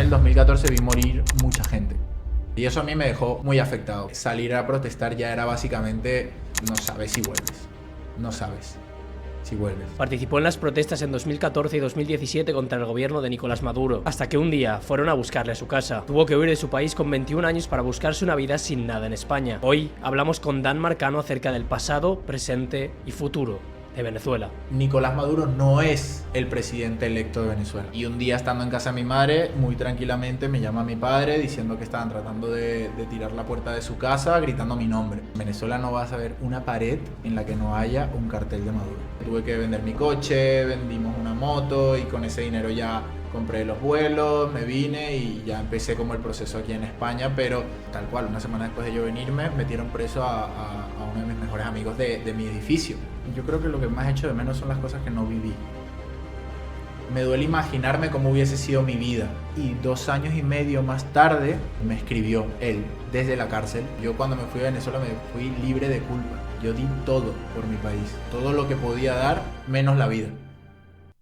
el 2014 vi morir mucha gente. Y eso a mí me dejó muy afectado. Salir a protestar ya era básicamente, no sabes si vuelves. No sabes si vuelves. Participó en las protestas en 2014 y 2017 contra el gobierno de Nicolás Maduro, hasta que un día fueron a buscarle a su casa. Tuvo que huir de su país con 21 años para buscarse una vida sin nada en España. Hoy hablamos con Dan Marcano acerca del pasado, presente y futuro de Venezuela. Nicolás Maduro no es el presidente electo de Venezuela. Y un día estando en casa de mi madre, muy tranquilamente me llama mi padre diciendo que estaban tratando de tirar la puerta de su casa gritando mi nombre. En Venezuela no vas a ver una pared en la que no haya un cartel de Maduro. Tuve que vender mi coche, vendimos una moto y con ese dinero ya compré los vuelos, me vine y ya empecé como el proceso aquí en España, pero tal cual, una semana después de yo venirme, metieron preso a uno de mis mejores amigos de mi edificio. Yo creo que lo que más echo de menos son las cosas que no viví. Me duele imaginarme cómo hubiese sido mi vida. Y 2 años y medio más tarde me escribió él desde la cárcel. Yo cuando me fui a Venezuela me fui libre de culpa. Yo di todo por mi país, todo lo que podía dar, menos la vida.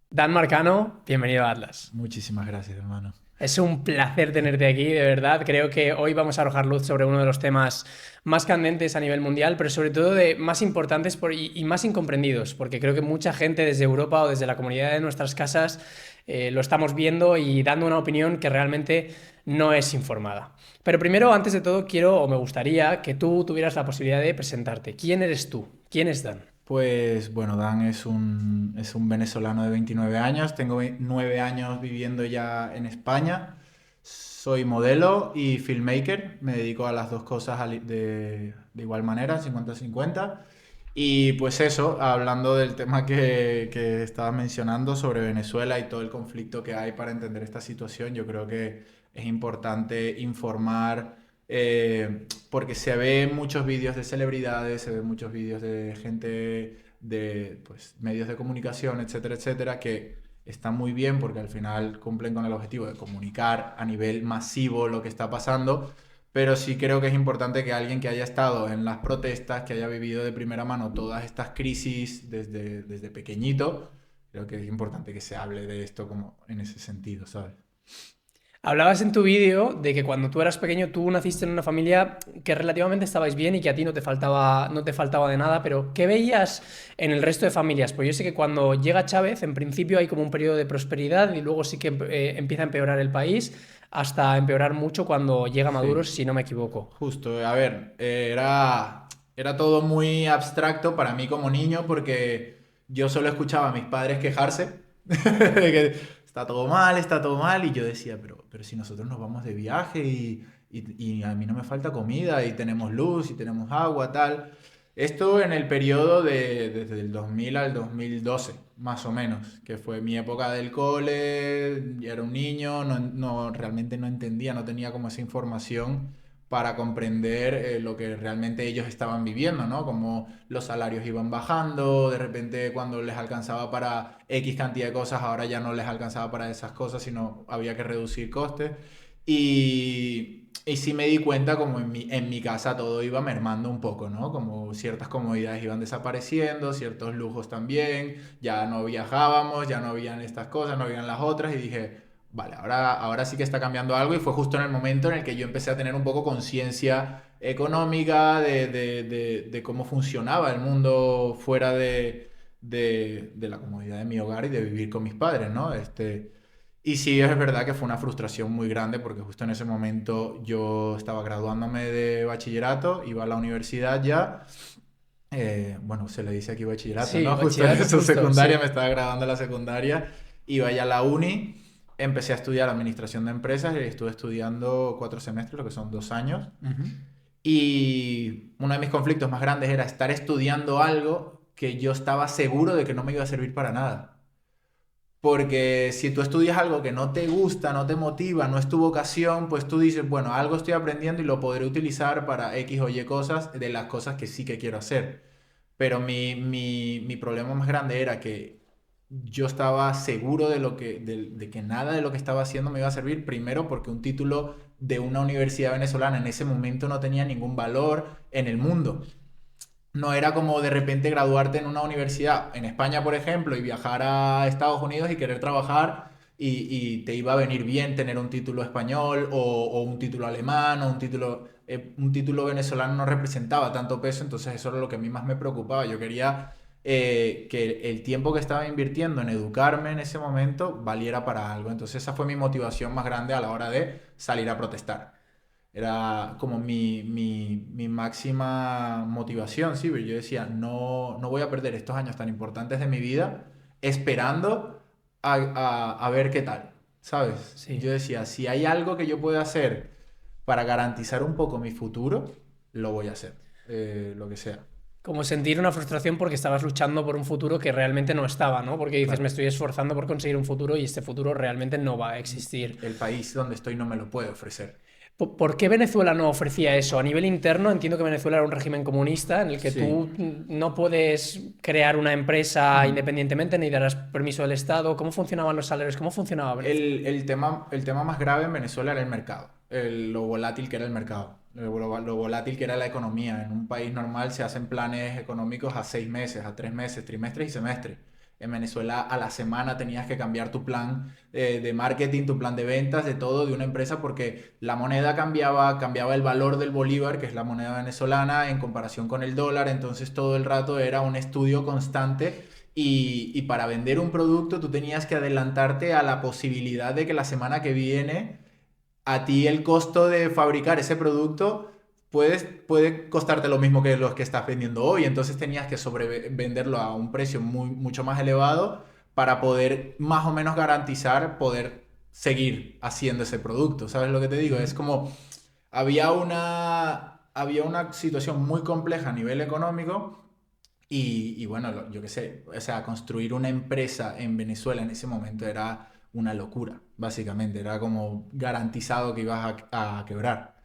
Dan Marcano, bienvenido a Atlas. Muchísimas gracias, hermano. Es un placer tenerte aquí, de verdad. Creo que hoy vamos a arrojar luz sobre uno de los temas más candentes a nivel mundial, pero sobre todo de más importantes y más incomprendidos, porque creo que mucha gente desde Europa o desde la comunidad de nuestras casas lo estamos viendo y dando una opinión que realmente no es informada. Pero primero, antes de todo, me gustaría que tú tuvieras la posibilidad de presentarte. ¿Quién eres tú? ¿Quién es Dan? Pues bueno, Dan es un venezolano de 29 años, tengo 9 años viviendo ya en España, soy modelo y filmmaker, me dedico a las dos cosas de igual manera, 50-50. Y pues eso, hablando del tema que estabas mencionando sobre Venezuela y todo el conflicto que hay para entender esta situación, yo creo que es importante informar. Porque se ven muchos vídeos de celebridades, se ven muchos vídeos de gente de pues, medios de comunicación, etcétera, etcétera, que están muy bien porque al final cumplen con el objetivo de comunicar a nivel masivo lo que está pasando, pero sí creo que es importante que alguien que haya estado en las protestas, que haya vivido de primera mano todas estas crisis desde pequeñito, creo que es importante que se hable de esto como en ese sentido, ¿sabes? Hablabas en tu vídeo de que cuando tú eras pequeño tú naciste en una familia que relativamente estabais bien y que a ti no te faltaba de nada, pero ¿qué veías en el resto de familias? Pues yo sé que cuando llega Chávez, en principio hay como un periodo de prosperidad y luego sí que empieza a empeorar el país, hasta empeorar mucho cuando llega Maduro, Sí. si no me equivoco. Justo, a ver, era todo muy abstracto para mí como niño porque yo solo escuchaba a mis padres quejarse de que está todo mal, y yo decía, pero si nosotros nos vamos de viaje y a mí no me falta comida y tenemos luz y tenemos agua, tal. Esto en el periodo desde el 2000 al 2012, más o menos, que fue mi época del cole, yo era un niño, realmente no entendía, no tenía como esa información para comprender lo que realmente ellos estaban viviendo, ¿no? Como los salarios iban bajando, de repente cuando les alcanzaba para X cantidad de cosas, ahora ya no les alcanzaba para esas cosas, sino había que reducir costes. Y sí me di cuenta como en mi casa todo iba mermando un poco, ¿no? Como ciertas comodidades iban desapareciendo, ciertos lujos también, ya no viajábamos, ya no habían estas cosas, no habían las otras, y dije, vale, ahora sí que está cambiando algo, y fue justo en el momento en el que yo empecé a tener un poco conciencia económica de cómo funcionaba el mundo fuera de la comodidad de mi hogar y de vivir con mis padres, ¿no? Y sí, es verdad que fue una frustración muy grande porque justo en ese momento yo estaba graduándome de bachillerato, iba a la universidad ya. Bueno, se le dice aquí bachillerato, Sí, ¿no? Justo en bachillerato su justo, secundaria, sí. me estaba graduando de la secundaria, iba ya a la uni, empecé a estudiar administración de empresas y estuve estudiando 4 semestres, lo que son 2 años. Ujú. Y uno de mis conflictos más grandes era estar estudiando algo que yo estaba seguro de que no me iba a servir para nada. Porque si tú estudias algo que no te gusta, no te motiva, no es tu vocación, pues tú dices, bueno, algo estoy aprendiendo y lo podré utilizar para X o Y cosas, de las cosas que sí que quiero hacer. Pero mi problema más grande era que yo estaba seguro de que nada de lo que estaba haciendo me iba a servir, primero porque un título de una universidad venezolana en ese momento no tenía ningún valor en el mundo. No era como de repente graduarte en una universidad en España, por ejemplo, y viajar a Estados Unidos y querer trabajar y te iba a venir bien tener un título español o un título alemán o un título venezolano no representaba tanto peso, entonces eso era lo que a mí más me preocupaba. Yo quería que el tiempo que estaba invirtiendo en educarme en ese momento valiera para algo. Entonces esa fue mi motivación más grande a la hora de salir a protestar. Era como mi máxima motivación, sí, pero yo decía, no voy a perder estos años tan importantes de mi vida esperando a ver qué tal, ¿sabes? Sí. Yo decía, si hay algo que yo pueda hacer para garantizar un poco mi futuro, lo voy a hacer, lo que sea. Como sentir una frustración porque estabas luchando por un futuro que realmente no estaba, ¿no? Porque dices, me Claro. estoy esforzando por conseguir un futuro y este futuro realmente no va a existir. El país donde estoy no me lo puede ofrecer. ¿Por qué Venezuela no ofrecía eso? A nivel interno, entiendo que Venezuela era un régimen comunista en el que Sí. tú no puedes crear una empresa Ujú. independientemente ni darás permiso del Estado. ¿Cómo funcionaban los salarios? ¿Cómo funcionaba Venezuela? El tema más grave en Venezuela era el mercado, lo volátil que era el mercado, lo volátil que era la economía. En un país normal se hacen planes económicos a 6 meses, a 3 meses, trimestres y semestres. En Venezuela a la semana tenías que cambiar tu plan de marketing, tu plan de ventas, de todo de una empresa porque la moneda cambiaba el valor del bolívar, que es la moneda venezolana, en comparación con el dólar. Entonces todo el rato era un estudio constante y para vender un producto tú tenías que adelantarte a la posibilidad de que la semana que viene a ti el costo de fabricar ese producto puede costarte lo mismo que los que estás vendiendo hoy. Entonces tenías que sobrevenderlo a un precio mucho más elevado para poder más o menos garantizar poder seguir haciendo ese producto. ¿Sabes lo que te digo? Es Ujú. como había una situación muy compleja a nivel económico y bueno, yo qué sé, o sea, construir una empresa en Venezuela en ese momento era una locura, básicamente, era como garantizado que ibas a quebrar.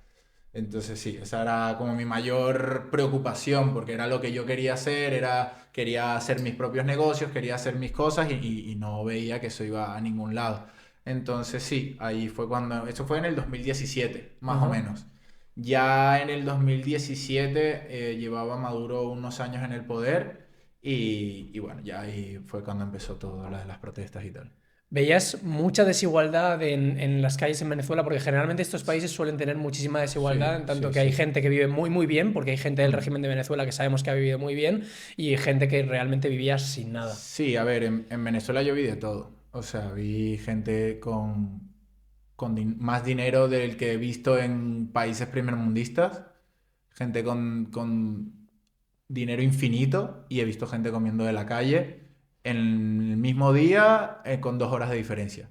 Entonces sí, esa era como mi mayor preocupación, porque era lo que yo quería hacer, quería hacer mis propios negocios, quería hacer mis cosas y no veía que eso iba a ningún lado. Entonces sí, ahí fue cuando, eso fue en el 2017, más o Ajá. menos. Ya en el 2017 llevaba Maduro unos años en el poder y bueno, ya ahí fue cuando empezó todo lo de las protestas y tal. Veías mucha desigualdad en las calles en Venezuela, porque generalmente estos países suelen tener muchísima desigualdad, Sí, en tanto sí, que hay sí. gente que vive muy, muy bien, porque hay gente del Mm. régimen de Venezuela que sabemos que ha vivido muy bien, y gente que realmente vivía sin nada. Sí, a ver, en Venezuela yo vi de todo. O sea, vi gente con más dinero del que he visto en países primermundistas, gente con dinero infinito y he visto gente comiendo de la calle en el mismo día con 2 horas de diferencia.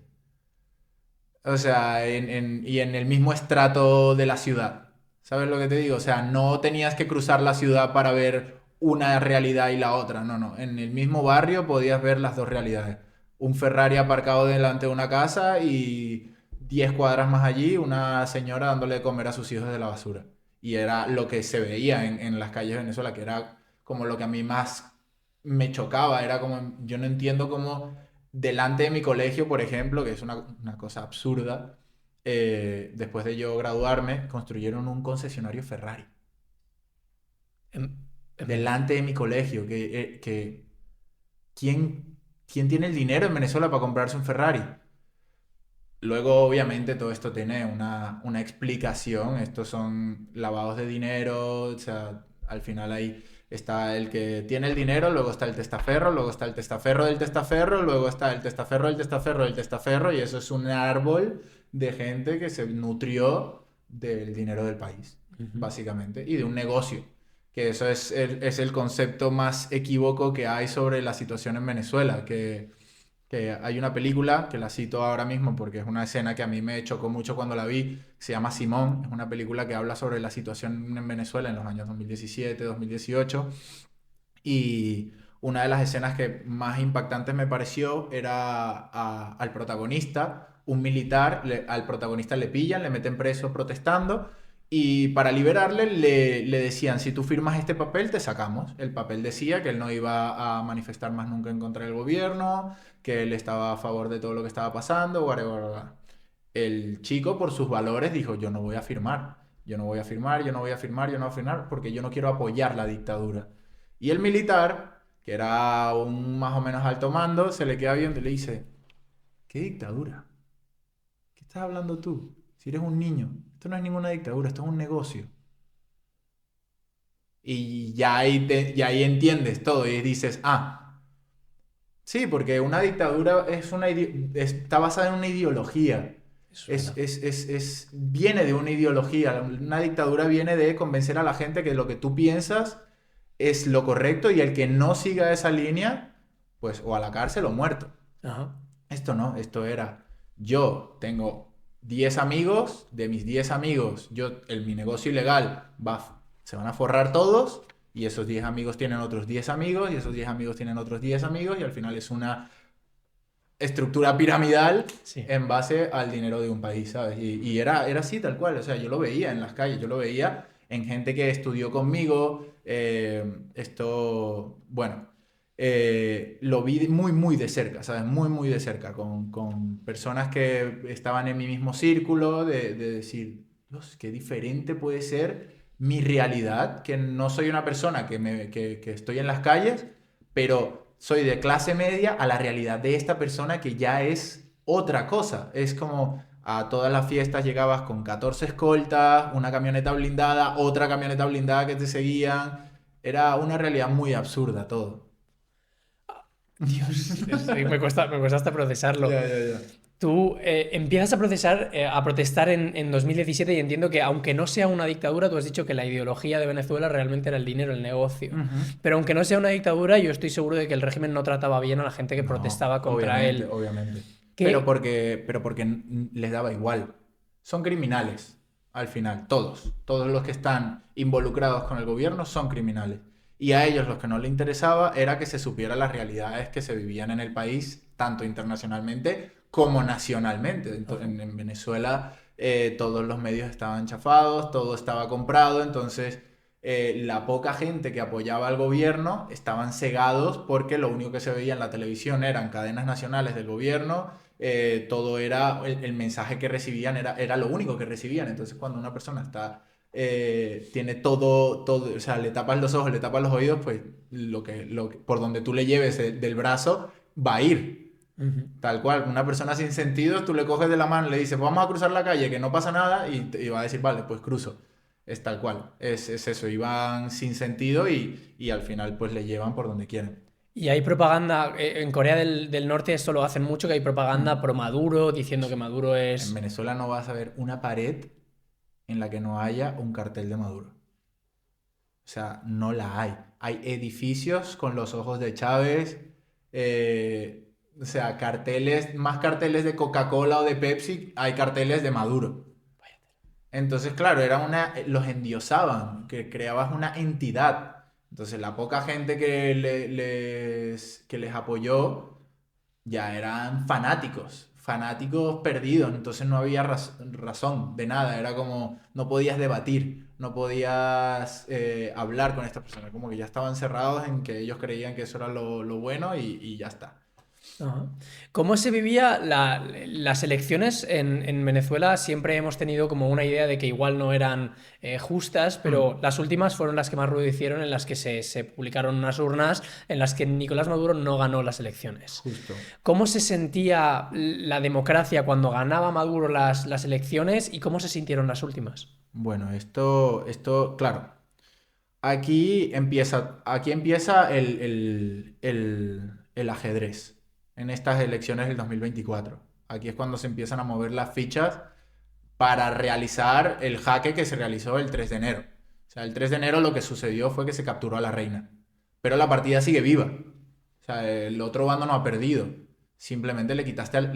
O sea, y en el mismo estrato de la ciudad. ¿Sabes lo que te digo? O sea, no tenías que cruzar la ciudad para ver una realidad y la otra. No, no. En el mismo barrio podías ver las dos realidades. Un Ferrari aparcado delante de una casa y 10 cuadras más allí una señora dándole de comer a sus hijos de la basura. Y era lo que se veía en las calles de Venezuela, que era como lo que a mí más me chocaba. Era como, yo no entiendo cómo delante de mi colegio, por ejemplo, que es una cosa absurda, después de yo graduarme, construyeron un concesionario Ferrari. En, en Venezuela. Delante de mi colegio, ¿quién tiene el dinero en Venezuela para comprarse un Ferrari? Luego, obviamente, todo esto tiene una explicación. Estos son lavados de dinero. O sea, al final ahí está el que tiene el dinero, luego está el testaferro, luego está el testaferro del testaferro, luego está el testaferro del testaferro del testaferro, y eso es un árbol de gente que se nutrió del dinero del país, Ujú. básicamente, y de un negocio. Que eso es el concepto más equívoco que hay sobre la situación en Venezuela, que hay una película que la cito ahora mismo porque es una escena que a mí me chocó mucho cuando la vi, se llama Simón, es una película que habla sobre la situación en Venezuela en los años 2017, 2018 y una de las escenas que más impactantes me pareció era al protagonista, un militar, al protagonista le pillan, le meten preso protestando y para liberarle le decían, si tú firmas este papel te sacamos. El papel decía que él no iba a manifestar más nunca en contra del gobierno, que él estaba a favor de todo lo que estaba pasando, whatever, whatever. El chico por sus valores dijo, yo no voy a firmar, yo no voy a firmar, yo no voy a firmar, yo no voy a firmar porque yo no quiero apoyar la dictadura. Y el militar, que era un más o menos alto mando, se le queda viendo y le dice, ¿Qué dictadura? ¿Qué estás hablando tú? Si eres un niño, esto no es ninguna dictadura, esto es un negocio. Y ya ahí entiendes todo y dices, ah, sí, porque una dictadura está basada en una ideología. Eso es verdad. Viene de una ideología. Una dictadura viene de convencer a la gente que lo que tú piensas es lo correcto y el que no siga esa línea, pues o a la cárcel o muerto. Ajá. Esto no, esto era, yo tengo 10 amigos, de mis 10 amigos, mi negocio ilegal se van a forrar todos y esos 10 amigos tienen otros 10 amigos y esos 10 amigos tienen otros 10 amigos y al final es una estructura piramidal Sí. en base al dinero de un país, ¿sabes? Y era así tal cual, o sea, yo lo veía en las calles, yo lo veía en gente que estudió conmigo, bueno, lo vi muy, muy de cerca, ¿sabes? Muy, muy de cerca, con personas que estaban en mi mismo círculo, de decir, Dios, qué diferente puede ser mi realidad, que no soy una persona que estoy en las calles, pero soy de clase media a la realidad de esta persona que ya es otra cosa. Es como a todas las fiestas llegabas con 14 escoltas, una camioneta blindada, otra camioneta blindada que te seguían. Era una realidad muy absurda todo. Dios, me cuesta hasta procesarlo. Ya, ya, ya. Tú empiezas a a protestar en 2017 y entiendo que aunque no sea una dictadura, tú has dicho que la ideología de Venezuela realmente era el dinero, el negocio. Ujú. Pero aunque no sea una dictadura, yo estoy seguro de que el régimen no trataba bien a la gente que No, protestaba contra obviamente, él. obviamente. ¿Qué? Pero porque les daba igual. Son criminales, al final, todos. Todos los que están involucrados con el gobierno son criminales. Y a ellos los que no les interesaba era que se supiera las realidades que se vivían en el país, tanto internacionalmente como nacionalmente. Ajá. En Venezuela todos los medios estaban chafados, todo estaba comprado, entonces la poca gente que apoyaba al gobierno estaban cegados porque lo único que se veía en la televisión eran cadenas nacionales del gobierno, todo era, el mensaje que recibían era lo único que recibían. Entonces cuando una persona tiene todo, o sea, le tapas los ojos, le tapas los oídos, pues por donde tú le lleves del brazo va a ir. Ujú. Tal cual, una persona sin sentido, tú le coges de la mano, le dices, vamos a cruzar la calle, que no pasa nada, y va a decir, vale, pues cruzo. Es tal cual, es eso, iban sin sentido y al final pues le llevan por donde quieren. Y hay propaganda, en Corea del Norte esto lo hacen mucho, que hay propaganda Mm. pro Maduro, diciendo que Maduro En es... Venezuela no vas a ver una pared en la que no haya un cartel de Maduro. O sea, no la hay. Hay edificios con los ojos de Chávez, o sea, más carteles de Coca-Cola o de Pepsi, hay carteles de Maduro. Entonces, claro, los endiosaban, que creabas una entidad. Entonces, la poca gente que les apoyó ya eran fanáticos, fanáticos perdidos. Entonces, no había razón de nada. Era como, no podías debatir, no podías hablar con estas personas. Como que ya estaban cerrados en que ellos creían que eso era lo bueno y ya está. Ajá. ¿Cómo se vivía las elecciones en Venezuela? Siempre hemos tenido como una idea de que igual no eran justas, pero Hmm, las últimas fueron las que más ruido hicieron, en las que se publicaron unas urnas en las que Nicolás Maduro no ganó las elecciones. justo. ¿Cómo se sentía la democracia cuando ganaba Maduro las elecciones y cómo se sintieron las últimas? Bueno, claro. Aquí empieza el ajedrez en estas elecciones del 2024. Aquí es cuando se empiezan a mover las fichas para realizar el jaque que se realizó el 3 de enero. O sea, el 3 de enero lo que sucedió fue que se capturó a la reina. Pero la partida sigue viva. O sea, el otro bando no ha perdido. Simplemente le quitaste una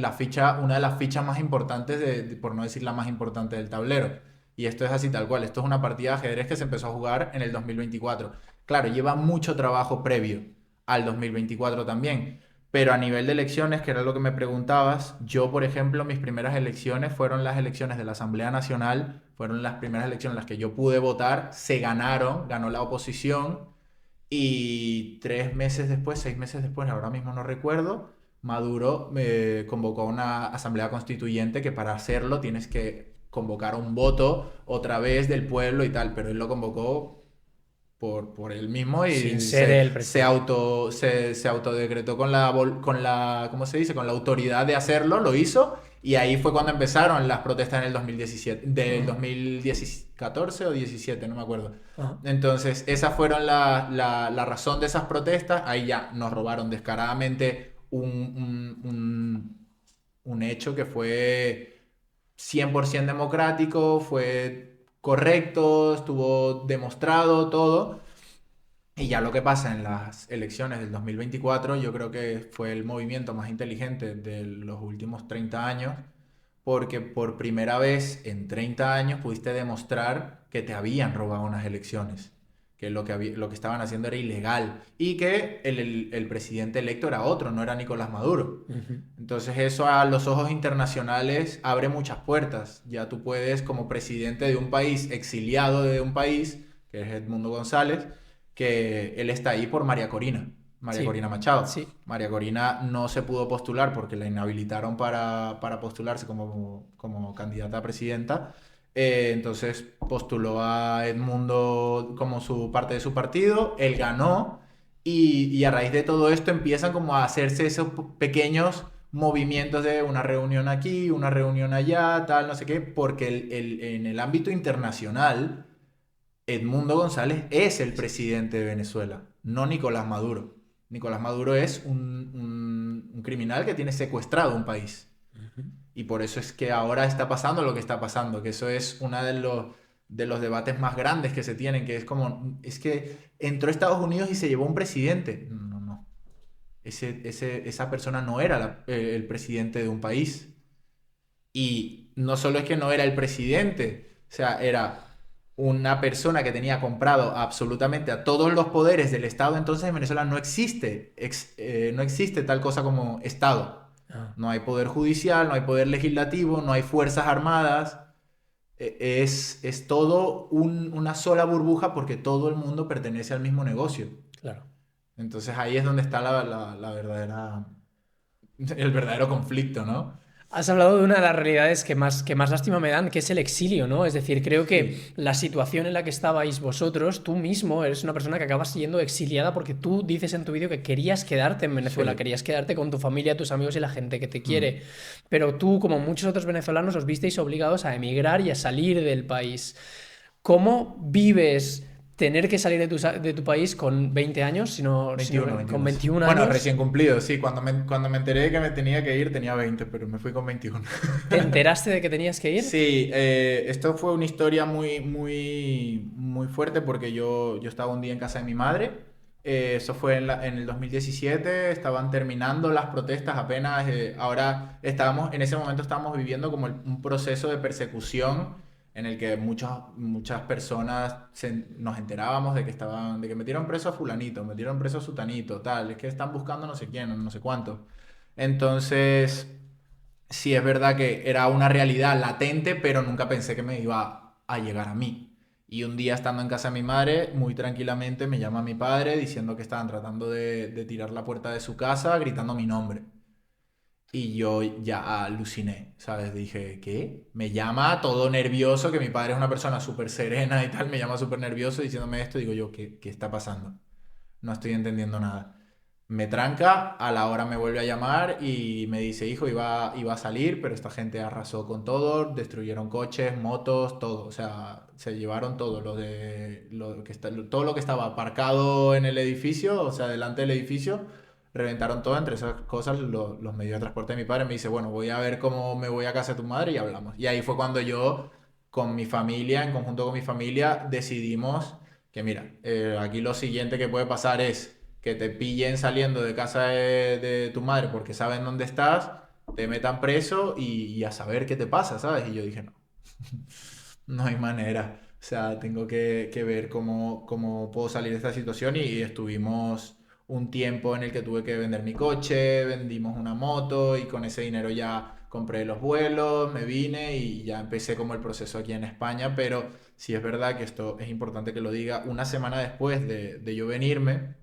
de las fichas más importantes, por no decir la más importante del tablero. Y esto es así tal cual. Esto es una partida de ajedrez que se empezó a jugar en el 2024. Claro, lleva mucho trabajo previo al 2024 también. Pero a nivel de elecciones, que era lo que me preguntabas, yo, por ejemplo, mis primeras elecciones fueron las elecciones de la Asamblea Nacional, fueron las primeras elecciones en las que yo pude votar, se ganaron, ganó la oposición y 3 meses después, 6 meses después, ahora mismo no recuerdo, Maduro convocó a una Asamblea Constituyente que para hacerlo tienes que convocar un voto otra vez del pueblo y tal, pero él lo convocó por él mismo Sin y ser el presidente. se autodecretó ¿cómo se dice? Con la autoridad de hacerlo, lo hizo. Y ahí fue cuando empezaron las protestas en el 2017, del Ajá, 2014 o 17, no me acuerdo. ajá. Entonces, esas fueron la razón de esas protestas. Ahí ya nos robaron descaradamente un hecho que fue 100% democrático, fue correcto, estuvo demostrado todo. Y ya lo que pasa en las elecciones del 2024, yo creo que fue el movimiento más inteligente de los últimos 30 años, porque por primera vez en 30 años pudiste demostrar que te habían robado unas elecciones, que lo que estaban haciendo era ilegal y que el presidente electo era otro, no era Nicolás Maduro. Ujú. Entonces eso a los ojos internacionales abre muchas puertas. Ya tú puedes, como presidente de un país, exiliado de un país, que es Edmundo González, que él está ahí por María Sí, Corina Machado. sí. María Corina no se pudo postular porque la inhabilitaron para postularse como candidata a presidenta. Entonces postuló a Edmundo como su parte de su partido, él ganó y a raíz de todo esto empiezan como a hacerse esos pequeños movimientos de una reunión aquí, una reunión allá, tal, no sé qué, porque en el ámbito internacional Edmundo González es el presidente de Venezuela, no Nicolás Maduro. Nicolás Maduro es un criminal que tiene secuestrado un país. Ujú. Y por eso es que ahora está pasando lo que está pasando, que eso es uno de los debates más grandes que se tienen, que es como, es que entró a Estados Unidos y se llevó un presidente. No, no, no. Esa persona no era el presidente de un país. Y no solo es que no era el presidente, o sea, era una persona que tenía comprado absolutamente a todos los poderes del Estado. Entonces en Venezuela no existe, no existe tal cosa como Estado. Ah, No hay poder judicial, no hay poder legislativo, no hay fuerzas armadas. Es todo una sola burbuja porque todo el mundo pertenece al mismo negocio. claro. Entonces ahí es donde está la verdadera, el verdadero conflicto, ¿no? Has hablado de una de las realidades que más lástima me dan, que es el exilio, ¿no? Es decir, creo que Sí. la situación en la que estabais vosotros, tú mismo eres una persona que acabas siendo exiliada porque tú dices en tu vídeo que querías quedarte en Venezuela, Sí. querías quedarte con tu familia, tus amigos y la gente que te quiere. Mm. Pero tú, como muchos otros venezolanos, os visteis obligados a emigrar y a salir del país. ¿Cómo vives tener que salir de tu país con 20 años, 21, con 21. 21 Bueno, años? recién cumplido, sí. Cuando me enteré que me tenía que ir tenía 20, pero me fui con 21. ¿Te enteraste de que tenías que ir? Sí, esto fue una historia muy, muy, muy fuerte porque yo estaba un día en casa de mi madre. Eso fue en el 2017, estaban terminando las protestas apenas. En ese momento estábamos viviendo como un proceso de persecución en el que muchas personas nos enterábamos de que metieron preso a fulanito, metieron preso a sutanito, tal, es que están buscando no sé quién, no sé cuánto. Entonces, sí es verdad que era una realidad latente, pero nunca pensé que me iba a llegar a mí. Y un día estando en casa de mi madre, muy tranquilamente me llama mi padre diciendo que estaban tratando de tirar la puerta de su casa gritando mi nombre. Y yo ya aluciné, ¿sabes? Dije, ¿qué? Me llama todo nervioso, que mi padre es una persona súper serena y tal, me llama súper nervioso diciéndome esto. Digo yo, ¿qué está pasando? No estoy entendiendo nada. Me tranca, a la hora me vuelve a llamar y me dice, hijo, iba a salir, pero esta gente arrasó con todo, destruyeron coches, motos, todo. O sea, se llevaron todo todo lo que estaba aparcado en el edificio, o sea, delante del edificio, reventaron todo. Entre esas cosas, los medios de transporte de mi padre me dice, bueno, voy a ver cómo me voy a casa de tu madre y hablamos. Y ahí fue cuando yo, con mi familia, en conjunto con mi familia, decidimos que mira, aquí lo siguiente que puede pasar es que te pillen saliendo de casa de tu madre porque saben dónde estás, te metan preso y a saber qué te pasa, ¿sabes? Y yo dije, no, no hay manera. O sea, tengo que ver cómo puedo salir de esta situación y estuvimos un tiempo en el que tuve que vender mi coche, vendimos una moto y con ese dinero ya compré los vuelos, me vine y ya empecé como el proceso aquí en España, pero sí es verdad que esto es importante que lo diga, una semana después de yo venirme,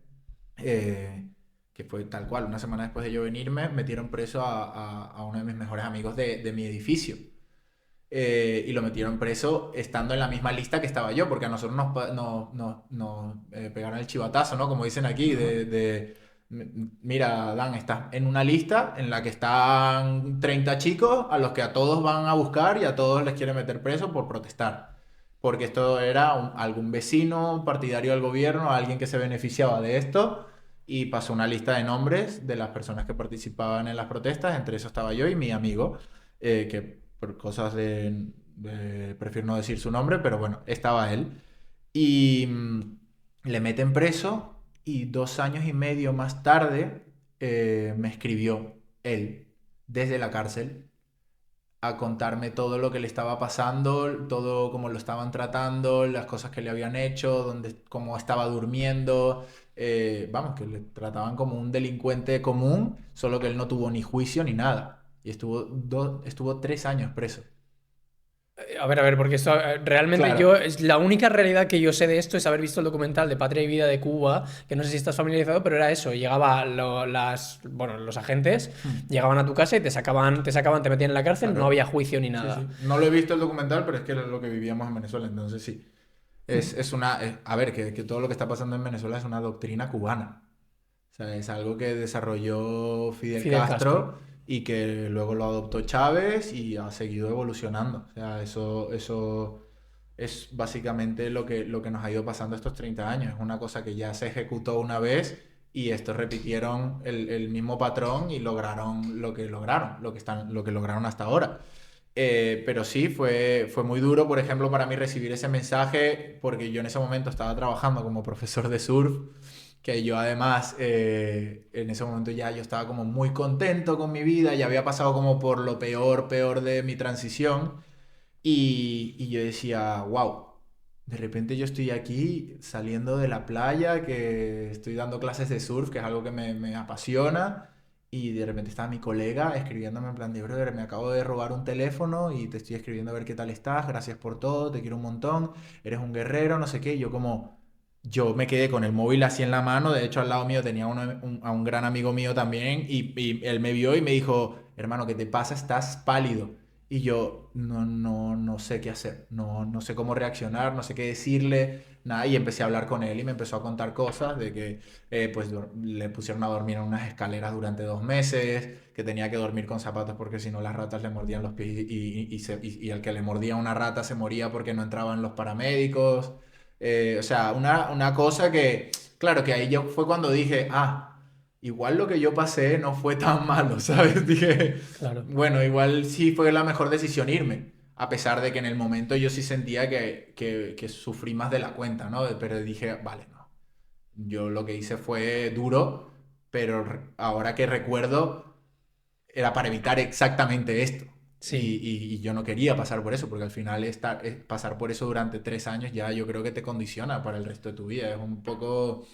eh, que fue tal cual, una semana después de yo venirme, metieron preso a uno de mis mejores amigos de mi edificio. y lo metieron preso estando en la misma lista que estaba yo, porque a nosotros nos pegaron el chivatazo, ¿no? Como dicen aquí, Ajá. Mira, Dan, estás en una lista en la que están 30 chicos a los que a todos van a buscar y a todos les quieren meter preso por protestar. Porque esto era algún vecino, un partidario del gobierno, alguien que se beneficiaba de esto, y pasó una lista de nombres de las personas que participaban en las protestas, entre eso estaba yo y mi amigo, que por cosas prefiero no decir su nombre, pero bueno, estaba él. Y le meten preso y 2 años y medio más tarde me escribió él desde la cárcel a contarme todo lo que le estaba pasando, todo cómo lo estaban tratando, las cosas que le habían hecho, cómo estaba durmiendo. Vamos, que le trataban como un delincuente común, solo que él no tuvo ni juicio ni nada. Y estuvo 3 años preso. A ver, porque esto realmente Claro. es la única realidad que yo sé de esto es haber visto el documental de Patria y Vida de Cuba, que no sé si estás familiarizado, pero era eso, llegaba bueno, los agentes, Hmm. llegaban a tu casa y te metían en la cárcel, no Claro. había juicio ni Sí, nada. sí. No lo he visto el documental, pero es que es lo que vivíamos en Venezuela, entonces sí. A ver, que todo lo que está pasando en Venezuela es una doctrina cubana. O sea, es algo que desarrolló Fidel Fidel Castro. Castro y que luego lo adoptó Chávez y ha seguido evolucionando. O sea, eso es básicamente lo que nos ha ido pasando estos 30 años. Es una cosa que ya se ejecutó una vez y estos repitieron el mismo patrón y lograron lo que lograron hasta ahora. Pero sí, fue muy duro, por ejemplo, para mí recibir ese mensaje, porque yo en ese momento estaba trabajando como profesor de surf, que yo además en ese momento ya yo estaba como muy contento con mi vida, ya había pasado como por lo peor de mi transición, y yo decía, wow, de repente yo estoy aquí saliendo de la playa, que estoy dando clases de surf, que es algo que me apasiona, y de repente estaba mi colega escribiéndome en plan de, brother, me acabo de robar un teléfono y te estoy escribiendo a ver qué tal estás, gracias por todo, te quiero un montón, eres un guerrero, no sé qué, y yo me quedé con el móvil así en la mano, de hecho al lado mío tenía a un gran amigo mío también, y él me vio y me dijo, hermano, ¿qué te pasa? Estás pálido. Y yo no sé qué hacer, no sé cómo reaccionar, no sé qué decirle, nada. Y empecé a hablar con él y me empezó a contar cosas de que pues le pusieron a dormir en unas escaleras durante 2 meses, que tenía que dormir con zapatos porque si no las ratas le mordían los pies y el que le mordía a una rata se moría porque no entraban los paramédicos. O sea, una cosa que, claro, que ahí yo fue cuando dije, igual lo que yo pasé no fue tan malo, ¿sabes? Dije, Claro. bueno, igual sí fue la mejor decisión irme, a pesar de que en el momento yo sí sentía que sufrí más de la cuenta, ¿no? Pero dije, vale, no. Yo lo que hice fue duro, pero ahora que recuerdo, era para evitar exactamente esto. Y, Sí. y yo no quería pasar por eso, porque al final pasar por eso durante 3 años ya yo creo que te condiciona para el resto de tu vida. Es un poco,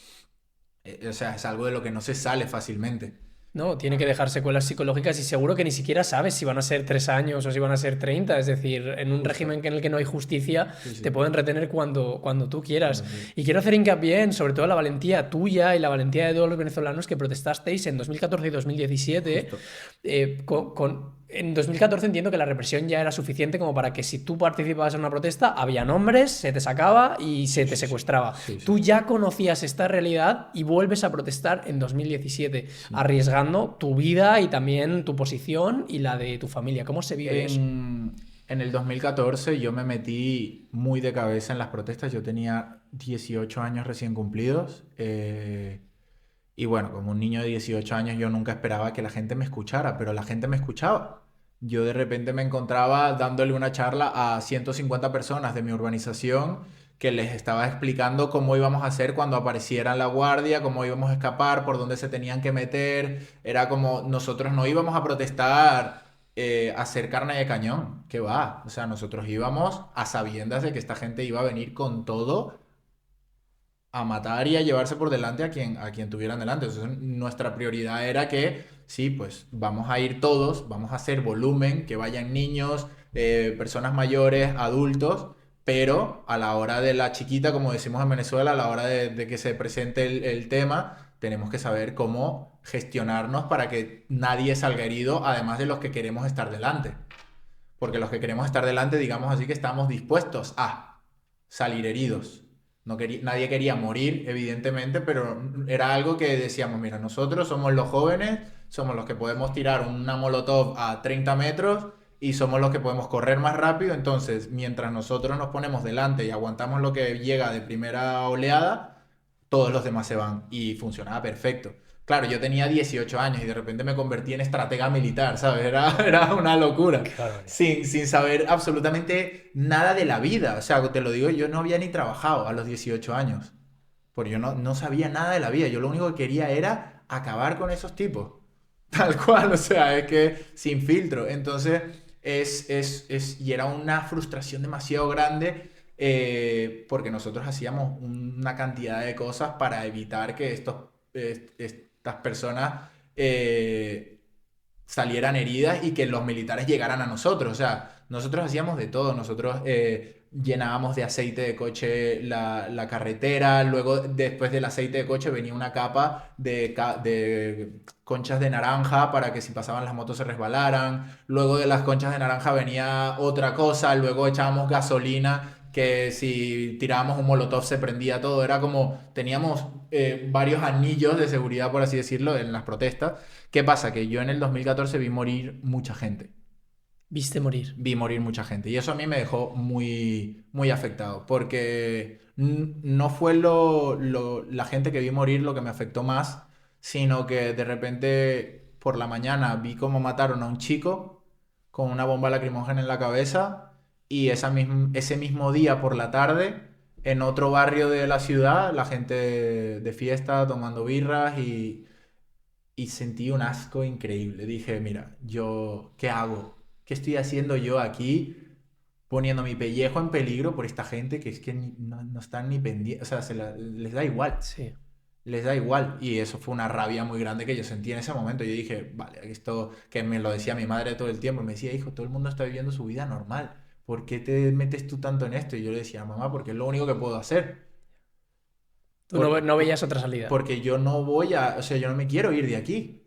o sea, es algo de lo que no se sale fácilmente. No, tiene que dejar secuelas psicológicas y seguro que ni siquiera sabes si van a ser 3 años o si van a ser 30. Es decir, en un Justo. régimen en el que no hay justicia, Sí, te sí. pueden retener cuando tú quieras. Entonces, Y quiero hacer hincapié en, sobre todo, la valentía tuya y la valentía de todos los venezolanos que protestasteis en 2014 y 2017 justo. en 2014 entiendo que la represión ya era suficiente como para que si tú participabas en una protesta, había nombres, se te sacaba y se te Sí, sí. secuestraba. Sí, sí. Tú ya conocías esta realidad y vuelves a protestar en 2017, Sí. arriesgando tu vida y también tu posición y la de tu familia. ¿Cómo se vive eso? En el 2014 yo me metí muy de cabeza en las protestas. Yo tenía 18 años recién cumplidos. Y bueno, como un niño de 18 años yo nunca esperaba que la gente me escuchara, pero la gente me escuchaba. Yo de repente me encontraba dándole una charla a 150 personas de mi urbanización que les estaba explicando cómo íbamos a hacer cuando apareciera la guardia, cómo íbamos a escapar, por dónde se tenían que meter. Era como nosotros no íbamos a protestar a hacer carne de cañón, ¿qué va? O sea, nosotros íbamos a sabiendas de que esta gente iba a venir con todo a matar y a llevarse por delante a quien tuvieran delante. Entonces, nuestra prioridad era que, sí, pues vamos a ir todos, vamos a hacer volumen, que vayan niños, personas mayores, adultos, pero a la hora de la chiquita, como decimos en Venezuela, a la hora de que se presente el tema, tenemos que saber cómo gestionarnos para que nadie salga herido, además de los que queremos estar delante. Porque los que queremos estar delante, digamos así, que estamos dispuestos a salir heridos. Nadie quería morir, evidentemente, pero era algo que decíamos, mira, nosotros somos los jóvenes, somos los que podemos tirar una molotov a 30 metros y somos los que podemos correr más rápido. Entonces, mientras nosotros nos ponemos delante y aguantamos lo que llega de primera oleada, todos los demás se van. Y funcionaba perfecto. Claro, yo tenía 18 años y de repente me convertí en estratega militar, ¿sabes? Era una locura. Qué barbaridad. Sin saber absolutamente nada de la vida. O sea, te lo digo, yo no había ni trabajado a los 18 años. Porque yo no sabía nada de la vida. Yo lo único que quería era acabar con esos tipos. Tal cual, o sea, es que sin filtro. Entonces, y era una frustración demasiado grande porque nosotros hacíamos una cantidad de cosas para evitar que estas personas salieran heridas y que los militares llegaran a nosotros. O sea, nosotros hacíamos de todo. Nosotros llenábamos de aceite de coche la carretera. Luego, después del aceite de coche, venía una capa de conchas de naranja para que si pasaban las motos se resbalaran. Luego de las conchas de naranja venía otra cosa. Luego echábamos gasolina que si tirábamos un molotov se prendía todo. Era como, teníamos varios anillos de seguridad, por así decirlo, en las protestas. ¿Qué pasa? Que yo en el 2014 vi morir mucha gente. Viste morir. Vi morir mucha gente. Y eso a mí me dejó muy, muy afectado. Porque no fue la gente que vi morir lo que me afectó más, sino que de repente por la mañana vi cómo mataron a un chico con una bomba lacrimógena en la cabeza. Y ese mismo día por la tarde, en otro barrio de la ciudad, la gente de fiesta tomando birras y sentí un asco increíble. Dije, mira, ¿qué hago? ¿Qué estoy haciendo yo aquí poniendo mi pellejo en peligro por esta gente que es que no están ni pendientes? O sea, les da igual. Sí. Les da igual. Y eso fue una rabia muy grande que yo sentí en ese momento. Yo dije, vale, esto que me lo decía mi madre todo el tiempo. Me decía, hijo, todo el mundo está viviendo su vida normal. ¿Por qué te metes tú tanto en esto? Y yo le decía, mamá, porque es lo único que puedo hacer. Tú no veías otra salida. Porque yo no o sea, yo no me quiero ir de aquí.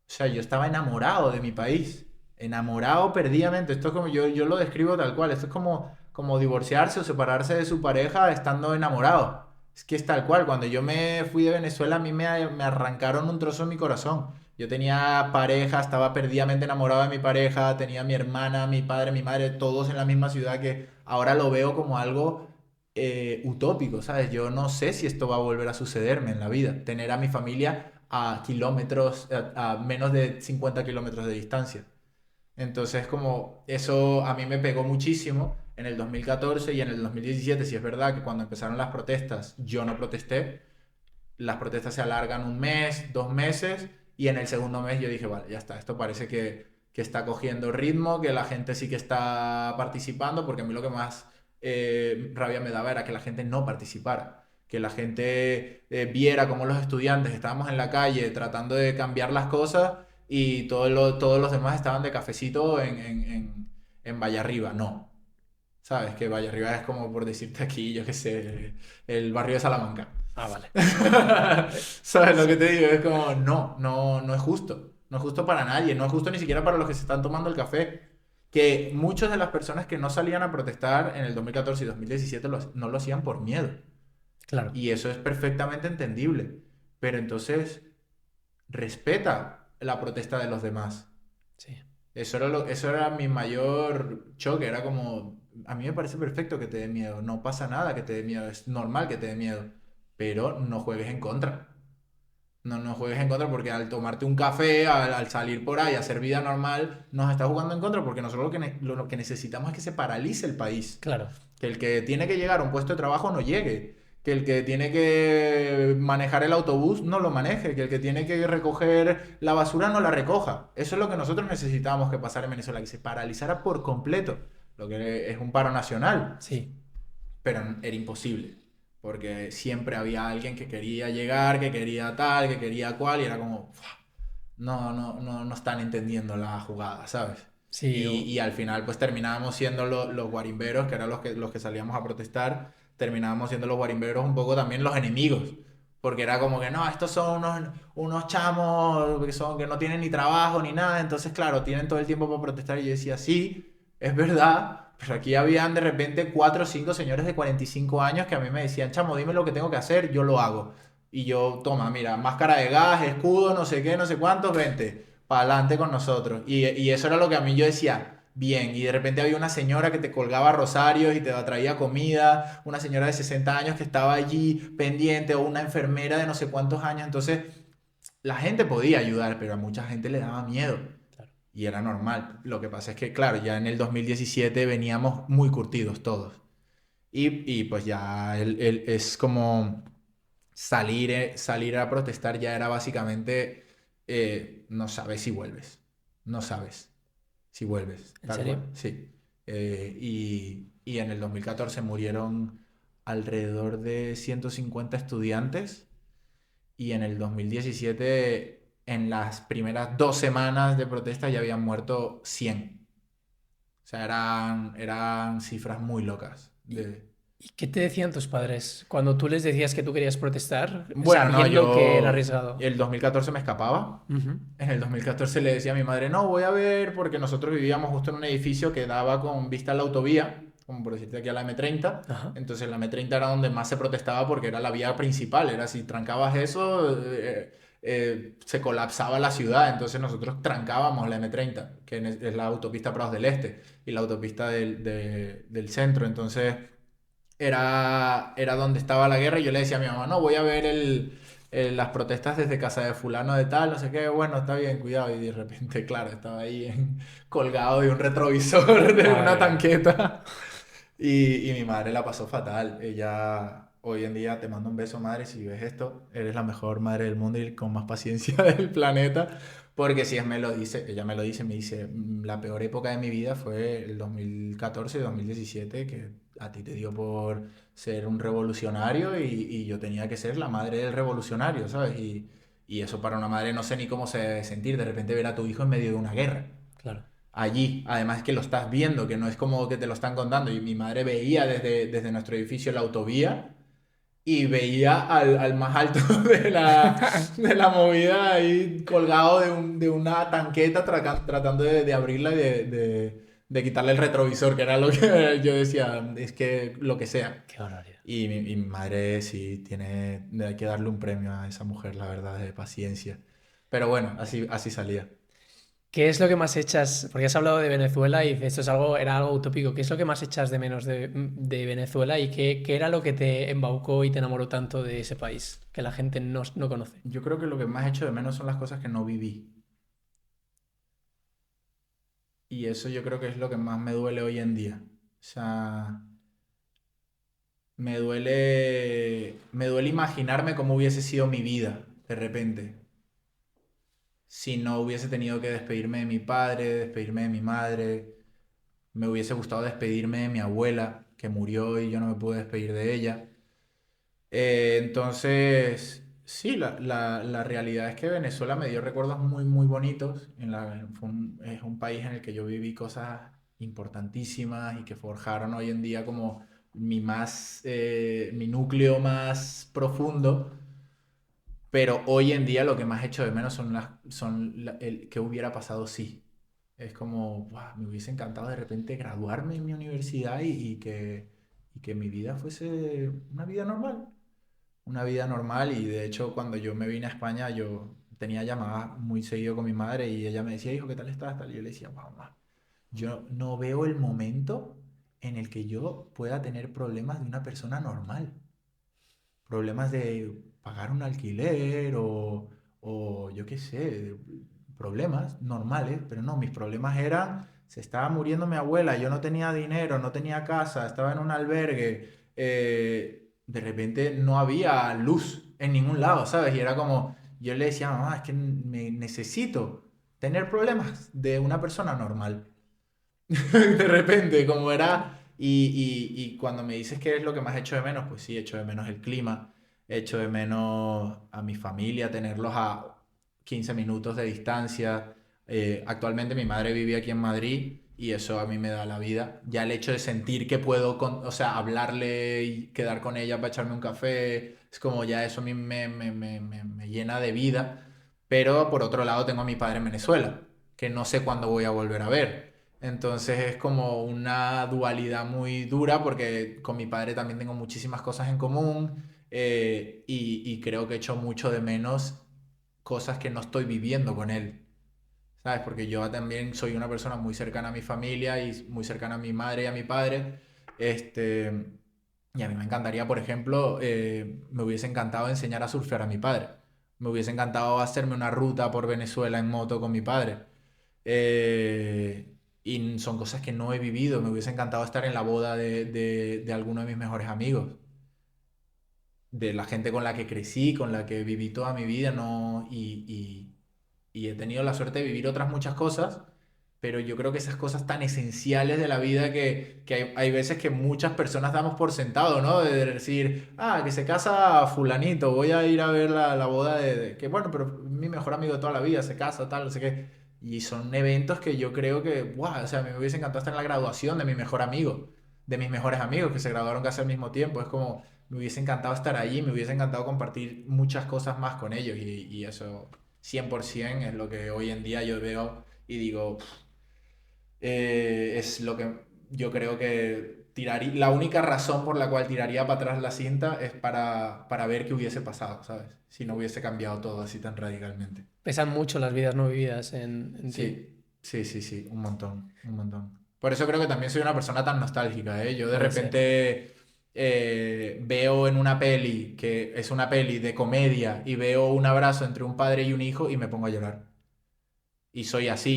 O sea, yo estaba enamorado de mi país. Enamorado perdidamente. Esto es como, yo lo describo tal cual. Esto es como divorciarse o separarse de su pareja estando enamorado. Es que es tal cual. Cuando yo me fui de Venezuela, a mí me arrancaron un trozo de mi corazón. Yo tenía pareja, estaba perdidamente enamorado de mi pareja, tenía mi hermana, mi padre, mi madre, todos en la misma ciudad que ahora lo veo como algo utópico, ¿sabes? Yo no sé si esto va a volver a sucederme en la vida. Tener a mi familia a kilómetros, a menos de 50 kilómetros de distancia. Entonces, como eso a mí me pegó muchísimo en el 2014 y en el 2017, si es verdad que cuando empezaron las protestas yo no protesté, las protestas se alargan un mes, 2 meses, y en el segundo mes yo dije, vale, ya está, esto parece que está cogiendo ritmo, que la gente sí que está participando, porque a mí lo que más rabia me daba era que la gente no participara, que la gente viera cómo los estudiantes estábamos en la calle tratando de cambiar las cosas y todos los demás estaban de cafecito en Vallarriba. No, ¿sabes? Que Vallarriba es como por decirte aquí, yo qué sé, el barrio de Salamanca. Ah, vale. ¿Sabes lo que te digo? Es como, no es justo. No es justo para nadie. No es justo ni siquiera para los que se están tomando el café. Que muchas de las personas que no salían a protestar en el 2014 y 2017 no lo hacían por miedo. Claro. Y eso es perfectamente entendible. Pero entonces, respeta la protesta de los demás. Sí. Eso era mi mayor choque. Era como, a mí me parece perfecto que te dé miedo. No pasa nada que te dé miedo. Es normal que te dé miedo. Pero no juegues en contra. No juegues en contra porque al tomarte un café, al salir por ahí, a hacer vida normal, nos está jugando en contra porque nosotros lo que necesitamos es que se paralice el país. Claro. Que el que tiene que llegar a un puesto de trabajo no llegue. Que el que tiene que manejar el autobús no lo maneje. Que el que tiene que recoger la basura no la recoja. Eso es lo que nosotros necesitábamos que pasara en Venezuela, que se paralizara por completo. Lo que es un paro nacional. Sí. Pero era imposible. Porque siempre había alguien que quería llegar, que quería tal, que quería cual, y era como, no están entendiendo la jugada, ¿sabes? Sí. Y al final pues terminábamos siendo los guarimberos, que eran los que salíamos a protestar, terminábamos siendo los guarimberos un poco también los enemigos. Porque era como que, no, estos son unos chamos que no tienen ni trabajo ni nada, entonces claro, tienen todo el tiempo para protestar, y yo decía, sí, es verdad, pero aquí habían de repente 4 o 5 señores de 45 años que a mí me decían, chamo, dime lo que tengo que hacer, yo lo hago. Y yo, toma, mira, máscara de gas, escudo, no sé qué, no sé cuántos, vente, para adelante con nosotros. Y eso era lo que a mí yo decía, bien. Y de repente había una señora que te colgaba rosarios y te traía comida, una señora de 60 años que estaba allí pendiente, o una enfermera de no sé cuántos años. Entonces, la gente podía ayudar, pero a mucha gente le daba miedo. Claro. Y era normal. Lo que pasa es que, claro, ya en el 2017 veníamos muy curtidos todos. Y pues ya es como salir a protestar ya era básicamente, no sabes si vuelves. No sabes si vuelves, ¿En tal serio? cual, sí. Y en el 2014 murieron alrededor de 150 estudiantes y en el 2017, en las primeras 2 semanas de protesta, ya habían muerto 100. O sea, eran cifras muy locas. ¿Y, y qué te decían tus padres cuando tú les decías que tú querías protestar, Bueno, no, sabiendo que era yo arriesgado? el 2014 me escapaba. Ujú. En el 2014 le decía a mi madre, no, voy a ver, porque nosotros vivíamos justo en un edificio que daba con vista a la autovía, como por decirte aquí a la M30. Ajá. Entonces la M30 era donde más se protestaba porque era la vía principal. Era si trancabas eso, se colapsaba la ciudad. Entonces nosotros trancábamos la M30, que es la autopista Prados del Este y la autopista del centro. Entonces era donde estaba la guerra y yo le decía a mi mamá, no, voy a ver las protestas desde casa de fulano de tal, no sé qué, bueno, está bien, cuidado. Y de repente, claro, estaba ahí colgado de un retrovisor de una Madre mía. tanqueta y mi madre la pasó fatal. Ella, hoy en día, te mando un beso, madre, si ves esto, eres la mejor madre del mundo y con más paciencia del planeta. Porque si me lo dice, ella me lo dice, me dice, la peor época de mi vida fue el 2014 y 2017, que a ti te dio por ser un revolucionario y yo tenía que ser la madre del revolucionario, ¿sabes? Y eso para una madre no sé ni cómo se debe sentir, de repente ver a tu hijo en medio de una guerra Claro. allí. Además que lo estás viendo, que no es como que te lo están contando. Y mi madre veía desde nuestro edificio la autovía y veía al más alto de la movida ahí colgado de una tanqueta tratando de abrirla y de quitarle el retrovisor, que era lo que yo decía, es que lo que sea. Qué barbaridad. Y mi madre sí hay que darle un premio a esa mujer, la verdad, de paciencia. Pero bueno, así salía. ¿Qué es lo que más echas? Porque has hablado de Venezuela y esto es algo, era algo utópico. ¿Qué es lo que más echas de menos de Venezuela y qué era lo que te embaucó y te enamoró tanto de ese país que la gente no conoce? Yo creo que lo que más echo de menos son las cosas que no viví. Y eso yo creo que es lo que más me duele hoy en día. O sea, me duele imaginarme cómo hubiese sido mi vida de repente. Si no hubiese tenido que despedirme de mi padre, despedirme de mi madre. Me hubiese gustado despedirme de mi abuela, que murió y yo no me pude despedir de ella. Entonces, sí, la realidad es que Venezuela me dio recuerdos muy, muy bonitos. Es un país en el que yo viví cosas importantísimas y que forjaron hoy en día como mi núcleo más profundo. Pero hoy en día lo que más echo de menos son el que hubiera pasado sí. Es como, "Buah, me hubiese encantado de repente graduarme en mi universidad y que mi vida fuese una vida normal. Una vida normal y de hecho cuando yo me vine a España yo tenía llamadas muy seguido con mi madre y ella me decía, hijo, ¿qué tal estás? Tal. Y yo le decía, mamá, yo no veo el momento en el que yo pueda tener problemas de una persona normal. Problemas de pagar un alquiler o yo qué sé, problemas normales, pero no, mis problemas eran, se estaba muriendo mi abuela, yo no tenía dinero, no tenía casa, estaba en un albergue, de repente no había luz en ningún lado, ¿sabes? Y era como, yo le decía a mamá, es que me necesito tener problemas de una persona normal. De repente, como era. Y cuando me dices qué es lo que más echo de menos, pues sí, echo de menos el clima, echo de menos a mi familia, tenerlos a 15 minutos de distancia. Actualmente mi madre vive aquí en Madrid y eso a mí me da la vida. Ya el hecho de sentir que puedo, o sea, hablarle y quedar con ella para echarme un café, es como ya eso a mí me llena de vida. Pero por otro lado tengo a mi padre en Venezuela, que no sé cuándo voy a volver a ver. Entonces es como una dualidad muy dura porque con mi padre también tengo muchísimas cosas en común, y creo que echo mucho de menos cosas que no estoy viviendo con él, ¿sabes? Porque yo también soy una persona muy cercana a mi familia y muy cercana a mi madre y a mi padre. Este, y a mí me encantaría, por ejemplo, me hubiese encantado enseñar a surfear a mi padre. Me hubiese encantado hacerme una ruta por Venezuela en moto con mi padre. Y son cosas que no he vivido. Me hubiese encantado estar en la boda de alguno de mis mejores amigos, de la gente con la que crecí, con la que viví toda mi vida, no, y he tenido la suerte de vivir otras muchas cosas, pero yo creo que esas cosas tan esenciales de la vida que hay veces que muchas personas damos por sentado, ¿no? De decir, ah, que se casa fulanito, voy a ir a ver la boda que bueno, pero mi mejor amigo de toda la vida se casa, tal, no sé qué. Y son eventos que yo creo que, wow, o sea, a mí me hubiese encantado estar en la graduación de mi mejor amigo, de mis mejores amigos que se graduaron casi al mismo tiempo. Es como, me hubiese encantado estar allí, me hubiese encantado compartir muchas cosas más con ellos y eso 100% es lo que hoy en día yo veo y digo, es lo que yo creo que tiraría, la única razón por la cual tiraría para atrás la cinta es para ver qué hubiese pasado, ¿sabes? Si no hubiese cambiado todo así tan radicalmente. Pesan mucho las vidas no vividas en ti. Sí, sí, sí, sí, un montón, un montón. Por eso creo que también soy una persona tan nostálgica, ¿eh? Yo de Puede ser. repente veo en una peli, que es una peli de comedia, y veo un abrazo entre un padre y un hijo y me pongo a llorar. Y soy así,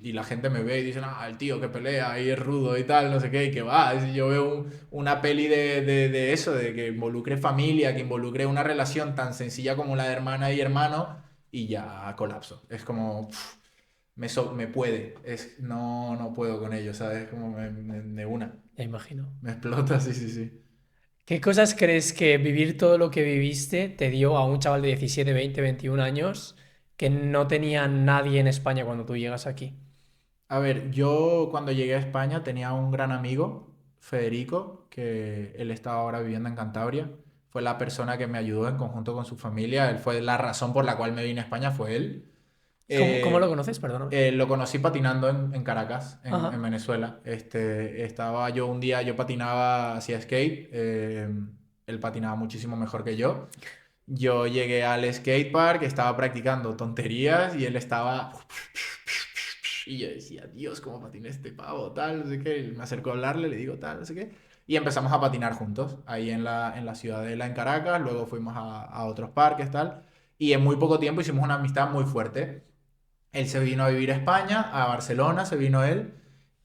y la gente me ve y dice, ah, el tío que pelea, ahí es rudo y tal, no sé qué, y que va. Y yo veo una peli de eso, de que involucre familia, que involucre una relación tan sencilla como la de hermana y hermano, y ya colapso. Es como, me puede, no puedo con ello, ¿sabes? Como de una, Ya imagino. me explota, sí, sí, sí. ¿Qué cosas crees que vivir todo lo que viviste te dio a un chaval de 17, 20, 21 años que no tenía nadie en España cuando tú llegas aquí? A ver, yo cuando llegué a España tenía un gran amigo, Federico, que él estaba ahora viviendo en Cantabria. Fue la persona que me ayudó en conjunto con su familia. Él fue la razón por la cual me vine a España, fue él. ¿Cómo lo Eh, conoces? Perdóname. lo conocí patinando en Caracas, en Ajá. Venezuela. Estaba yo un día, yo patinaba, hacía skate. Él patinaba muchísimo mejor que yo. Yo llegué al skatepark, estaba practicando tonterías y él estaba... Y yo decía, Dios, ¿cómo patina este pavo? Tal, no sé qué. Y me acerco a hablarle, le digo tal, no sé qué. Y empezamos a patinar juntos, ahí en la ciudadela, en Caracas. Luego fuimos a otros parques, tal. Y en muy poco tiempo hicimos una amistad muy fuerte. Él se vino a vivir a España, a Barcelona, se vino él.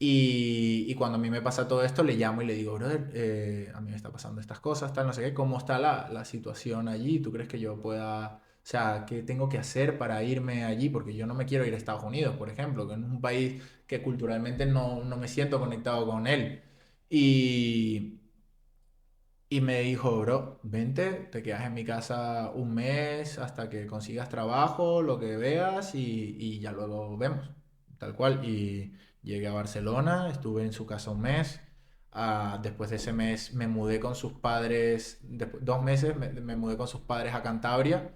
Y cuando a mí me pasa todo esto, le llamo y le digo, brother, a mí me está pasando estas cosas, tal, no sé qué, ¿cómo está la situación allí? ¿Tú crees que yo pueda, o sea, qué tengo que hacer para irme allí? Porque yo no me quiero ir a Estados Unidos, por ejemplo, que es un país que culturalmente no me siento conectado con él. Y, y me dijo, bro, vente, te quedas en mi casa un mes hasta que consigas trabajo, lo que veas y ya luego vemos, tal cual. Y llegué a Barcelona, estuve en su casa un mes. Después de ese mes me mudé con sus padres, 2 meses me mudé con sus padres a Cantabria.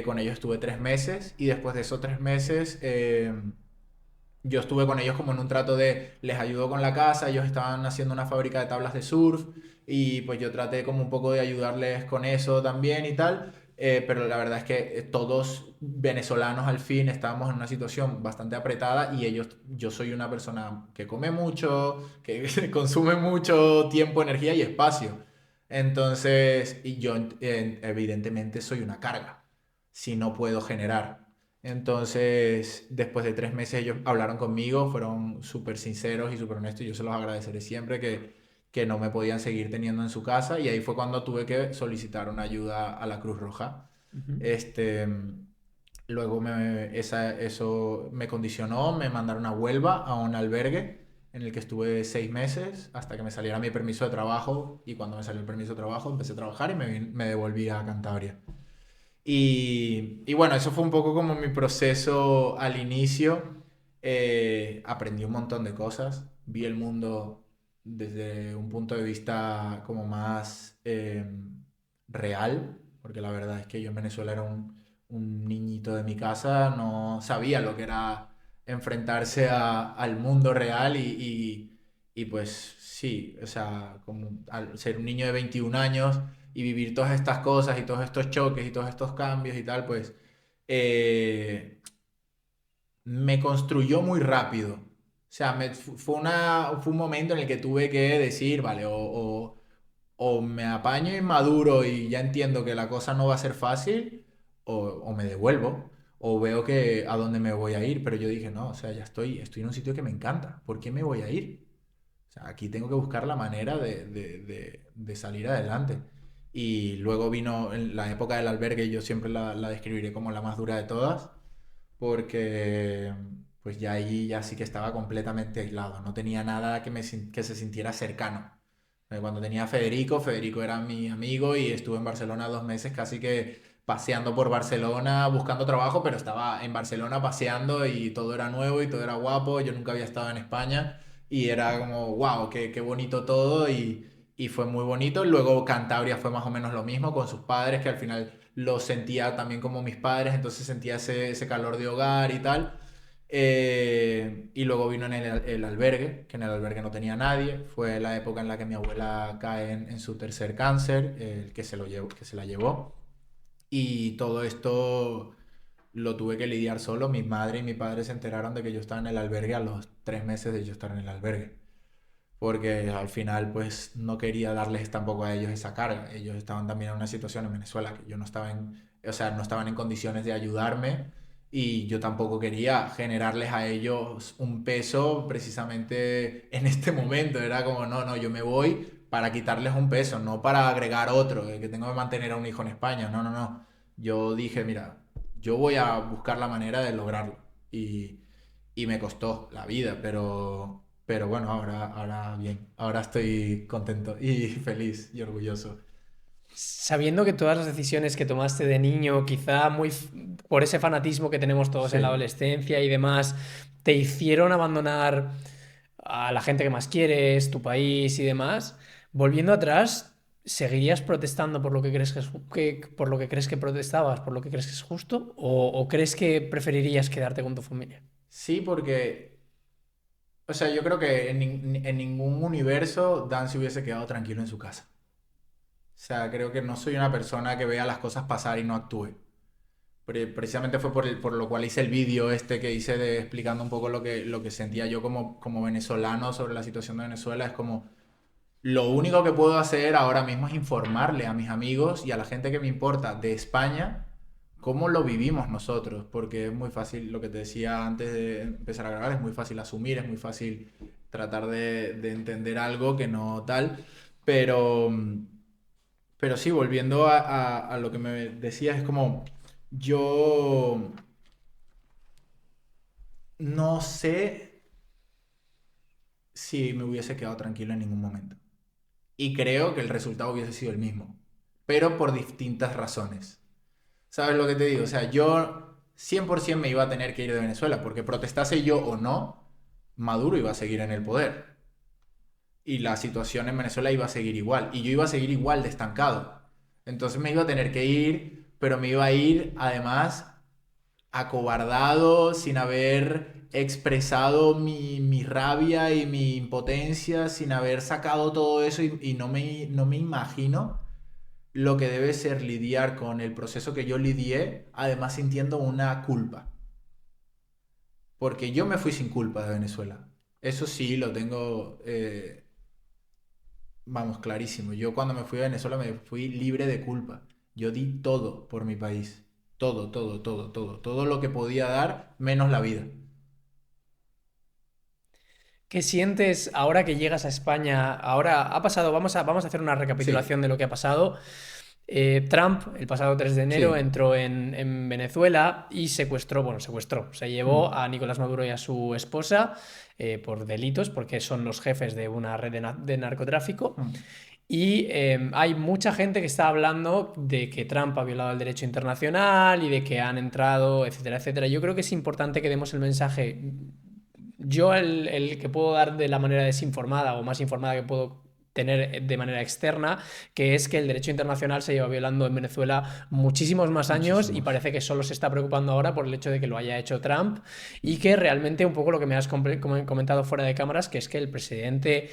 Con ellos estuve 3 meses y después de esos 3 meses yo estuve con ellos como en un trato de, les ayudo con la casa, ellos estaban haciendo una fábrica de tablas de surf y pues yo traté como un poco de ayudarles con eso también y tal, pero la verdad es que todos venezolanos al fin estábamos en una situación bastante apretada y yo soy una persona que come mucho, que consume mucho tiempo, energía y espacio. Entonces, y yo evidentemente soy una carga si no puedo generar. Entonces, después de 3 meses ellos hablaron conmigo, fueron súper sinceros y súper honestos y yo se los agradeceré siempre que no me podían seguir teniendo en su casa y ahí fue cuando tuve que solicitar una ayuda a la Cruz Roja. Ujú. Este, luego eso me condicionó, me mandaron a Huelva, a un albergue en el que estuve 6 meses hasta que me saliera mi permiso de trabajo y cuando me salió el permiso de trabajo empecé a trabajar y me devolví a Cantabria. Y bueno, eso fue un poco como mi proceso al inicio. Aprendí un montón de cosas, vi el mundo desde un punto de vista como más real, porque la verdad es que yo en Venezuela era un niñito de mi casa, no sabía lo que era enfrentarse al mundo real y pues sí, o sea, como al ser un niño de 21 años y vivir todas estas cosas y todos estos choques y todos estos cambios y tal, pues eh, me construyó muy rápido. O sea, fue un momento en el que tuve que decir, vale, o me apaño y maduro y ya entiendo que la cosa no va a ser fácil, o me devuelvo, o veo que a dónde me voy a ir. Pero yo dije, no, o sea, ya estoy en un sitio que me encanta. ¿Por qué me voy a ir? O sea, aquí tengo que buscar la manera de salir adelante. Y luego vino la época del albergue, y yo siempre la describiré como la más dura de todas, porque pues ya ahí ya sí que estaba completamente aislado, no tenía nada que se sintiera cercano. Cuando tenía a Federico, Federico era mi amigo y estuve en Barcelona 2 meses casi que paseando por Barcelona, buscando trabajo, pero estaba en Barcelona paseando y todo era nuevo y todo era guapo, yo nunca había estado en España y era como, wow, qué bonito todo y fue muy bonito. Luego Cantabria fue más o menos lo mismo con sus padres, que al final los sentía también como mis padres, entonces sentía ese calor de hogar y tal. Y luego vino en el albergue, que en el albergue no tenía nadie. Fue la época en la que mi abuela cae en su tercer cáncer, que se la llevó. Y todo esto lo tuve que lidiar solo. Mi madre y mi padre se enteraron de que yo estaba en el albergue a los 3 meses de yo estar en el albergue. Porque al final pues no quería darles tampoco a ellos esa carga. Ellos estaban también en una situación en Venezuela que yo no estaba o sea, no estaban en condiciones de ayudarme y yo tampoco quería generarles a ellos un peso precisamente en este momento. Era como, no, no, yo me voy para quitarles un peso, no para agregar otro, de que tengo que mantener a un hijo en España. No, no, no. Yo dije, mira, yo voy a buscar la manera de lograrlo. Y me costó la vida, pero bueno, ahora bien, ahora estoy contento y feliz y orgulloso. Sabiendo que todas las decisiones que tomaste de niño, quizá por ese fanatismo que tenemos todos en la Sí, adolescencia y demás, te hicieron abandonar a la gente que más quieres, tu país y demás, volviendo atrás, ¿seguirías protestando por lo que crees por lo que crees que protestabas, por lo que crees que es justo? O crees que preferirías quedarte con tu familia? sí, porque, o sea, yo creo que en ningún universo Dan se hubiese quedado tranquilo en su casa. O sea, creo que no soy una persona que vea las cosas pasar y no actúe. Precisamente fue por lo cual hice el vídeo este que hice explicando un poco lo que sentía yo como venezolano sobre la situación de Venezuela. Es como, lo único que puedo hacer ahora mismo es informarle a mis amigos y a la gente que me importa de España cómo lo vivimos nosotros, porque es muy fácil, lo que te decía antes de empezar a grabar, es muy fácil asumir, es muy fácil tratar de entender algo que no tal, pero, pero sí, volviendo a lo que me decías, es como yo no sé si me hubiese quedado tranquilo en ningún momento. Y creo que el resultado hubiese sido el mismo, pero por distintas razones. ¿Sabes lo que te digo? O sea, yo 100% me iba a tener que ir de Venezuela, porque protestase yo o no, Maduro iba a seguir en el poder. Y la situación en Venezuela iba a seguir igual. Y yo iba a seguir igual de estancado. Entonces me iba a tener que ir, pero me iba a ir además acobardado, sin haber expresado mi rabia y mi impotencia, sin haber sacado todo eso y no me imagino lo que debe ser lidiar con el proceso que yo lidié, además sintiendo una culpa. Porque yo me fui sin culpa de Venezuela. Eso sí, lo tengo, vamos, clarísimo. Yo cuando me fui a Venezuela me fui libre de culpa. Yo di todo por mi país. Todo, todo, todo, todo. Todo lo que podía dar, menos la vida. ¿Qué sientes ahora que llegas a España? Ahora ha pasado, vamos a hacer una Sí, recapitulación de lo que ha pasado. Trump, el pasado 3 de enero, sí. entró en Venezuela y secuestró, se llevó Mm, a Nicolás Maduro y a su esposa por delitos, porque son los jefes de una red de narcotráfico. mm. Y hay mucha gente que está hablando de que Trump ha violado el derecho internacional y de que han entrado, etcétera, etcétera. Yo creo que es importante que demos el mensaje. Yo el que puedo dar de la manera desinformada o más informada que puedo tener de manera externa, que es que el derecho internacional se lleva violando en Venezuela muchísimos más años y parece que solo se está preocupando ahora por el hecho de que lo haya hecho Trump y que realmente un poco lo que me has comentado fuera de cámaras, que es que el presidente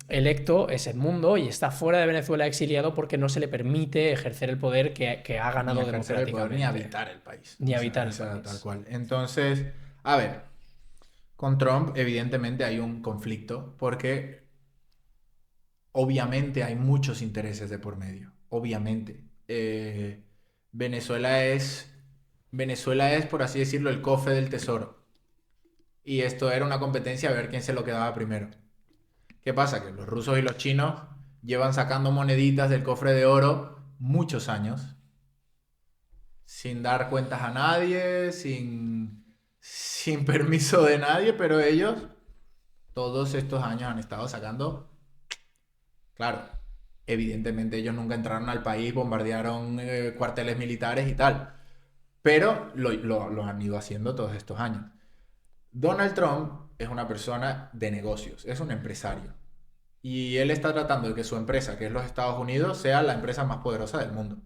electo es Edmundo y está fuera de Venezuela exiliado porque no se le permite ejercer el poder que ha ganado Ni ejercer el poder, democráticamente. ni habitar el país. Ni O sea, habitar el esa país. tal cual. Entonces, a ver, con Trump evidentemente hay un conflicto porque obviamente hay muchos intereses de por medio. Obviamente. Venezuela es, por así decirlo, el cofre del tesoro. Y esto era una competencia a ver quién se lo quedaba primero. ¿Qué pasa? Que los rusos y los chinos llevan sacando moneditas del cofre de oro muchos años, sin dar cuentas a nadie, sin permiso de nadie, pero ellos todos estos años han estado sacando. Claro, evidentemente ellos nunca entraron al país, bombardearon cuarteles militares y tal, pero lo han ido haciendo todos estos años. Donald Trump es una persona de negocios, es un empresario. Y él está tratando de que su empresa, que es los Estados Unidos, sea la empresa más poderosa del mundo.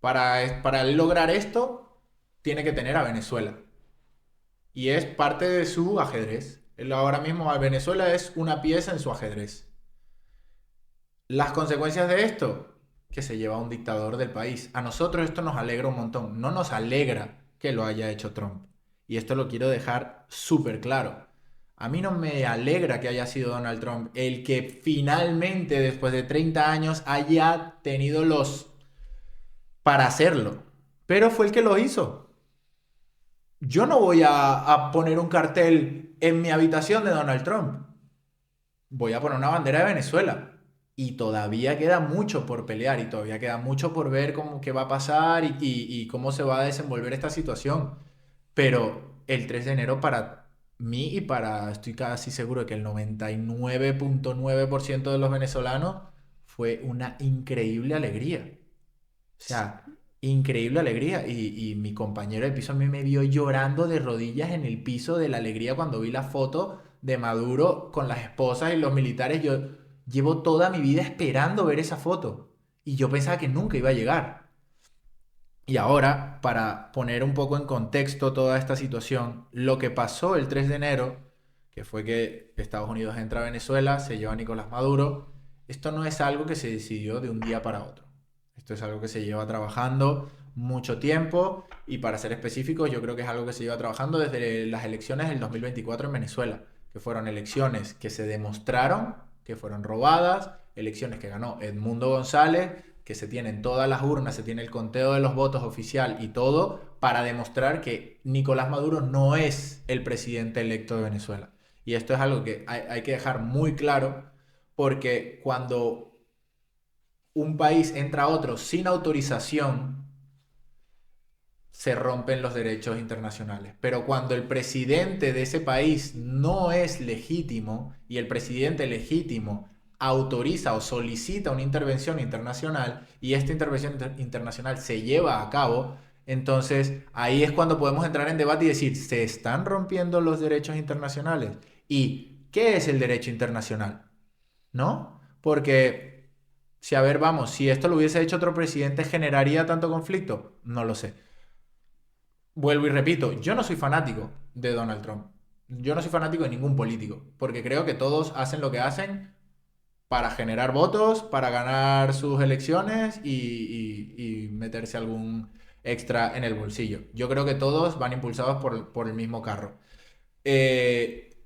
Para él lograr esto, tiene que tener a Venezuela. Y es parte de su ajedrez. Él ahora mismo a Venezuela es una pieza en su ajedrez. Las consecuencias de esto, que se lleva a un dictador del país. A nosotros esto nos alegra un montón. No nos alegra que lo haya hecho Trump. Y esto lo quiero dejar súper claro. A mí no me alegra que haya sido Donald Trump el que finalmente, después de 30 años, haya tenido los para hacerlo. Pero fue el que lo hizo. Yo no voy a poner un cartel en mi habitación de Donald Trump. Voy a poner una bandera de Venezuela. Y todavía queda mucho por pelear y todavía queda mucho por ver qué va a pasar y cómo se va a desenvolver esta situación. Pero el 3 de enero para mí y estoy casi seguro de que el 99.9% de los venezolanos fue una increíble alegría. O sea, increíble alegría. Y mi compañero de piso a mí me vio llorando de rodillas en el piso de la alegría cuando vi la foto de Maduro con las esposas y los militares. Yo llevo toda mi vida esperando ver esa foto. Y yo pensaba que nunca iba a llegar. Y ahora, para poner un poco en contexto toda esta situación, lo que pasó el 3 de enero, que fue que Estados Unidos entra a Venezuela, se lleva a Nicolás Maduro, esto no es algo que se decidió de un día para otro. Esto es algo que se lleva trabajando mucho tiempo y para ser específicos, yo creo que es algo que se lleva trabajando desde las elecciones del 2024 en Venezuela, que fueron elecciones que se demostraron que fueron robadas, elecciones que ganó Edmundo González, que se tienen todas las urnas, se tiene el conteo de los votos oficial y todo para demostrar que Nicolás Maduro no es el presidente electo de Venezuela. Y esto es algo que hay que dejar muy claro porque cuando un país entra a otro sin autorización, se rompen los derechos internacionales. Pero cuando el presidente de ese país no es legítimo y el presidente legítimo autoriza o solicita una intervención internacional y esta intervención internacional se lleva a cabo, entonces ahí es cuando podemos entrar en debate y decir, ¿se están rompiendo los derechos internacionales? ¿Y qué es el derecho internacional? ¿No? Porque, si a ver, vamos, si esto lo hubiese hecho otro presidente, ¿generaría tanto conflicto? No lo sé. Vuelvo y repito, yo no soy fanático de Donald Trump. Yo no soy fanático de ningún político, porque creo que todos hacen lo que hacen para generar votos, para ganar sus elecciones y meterse algún extra en el bolsillo. Yo creo que todos van impulsados por el mismo carro. Eh,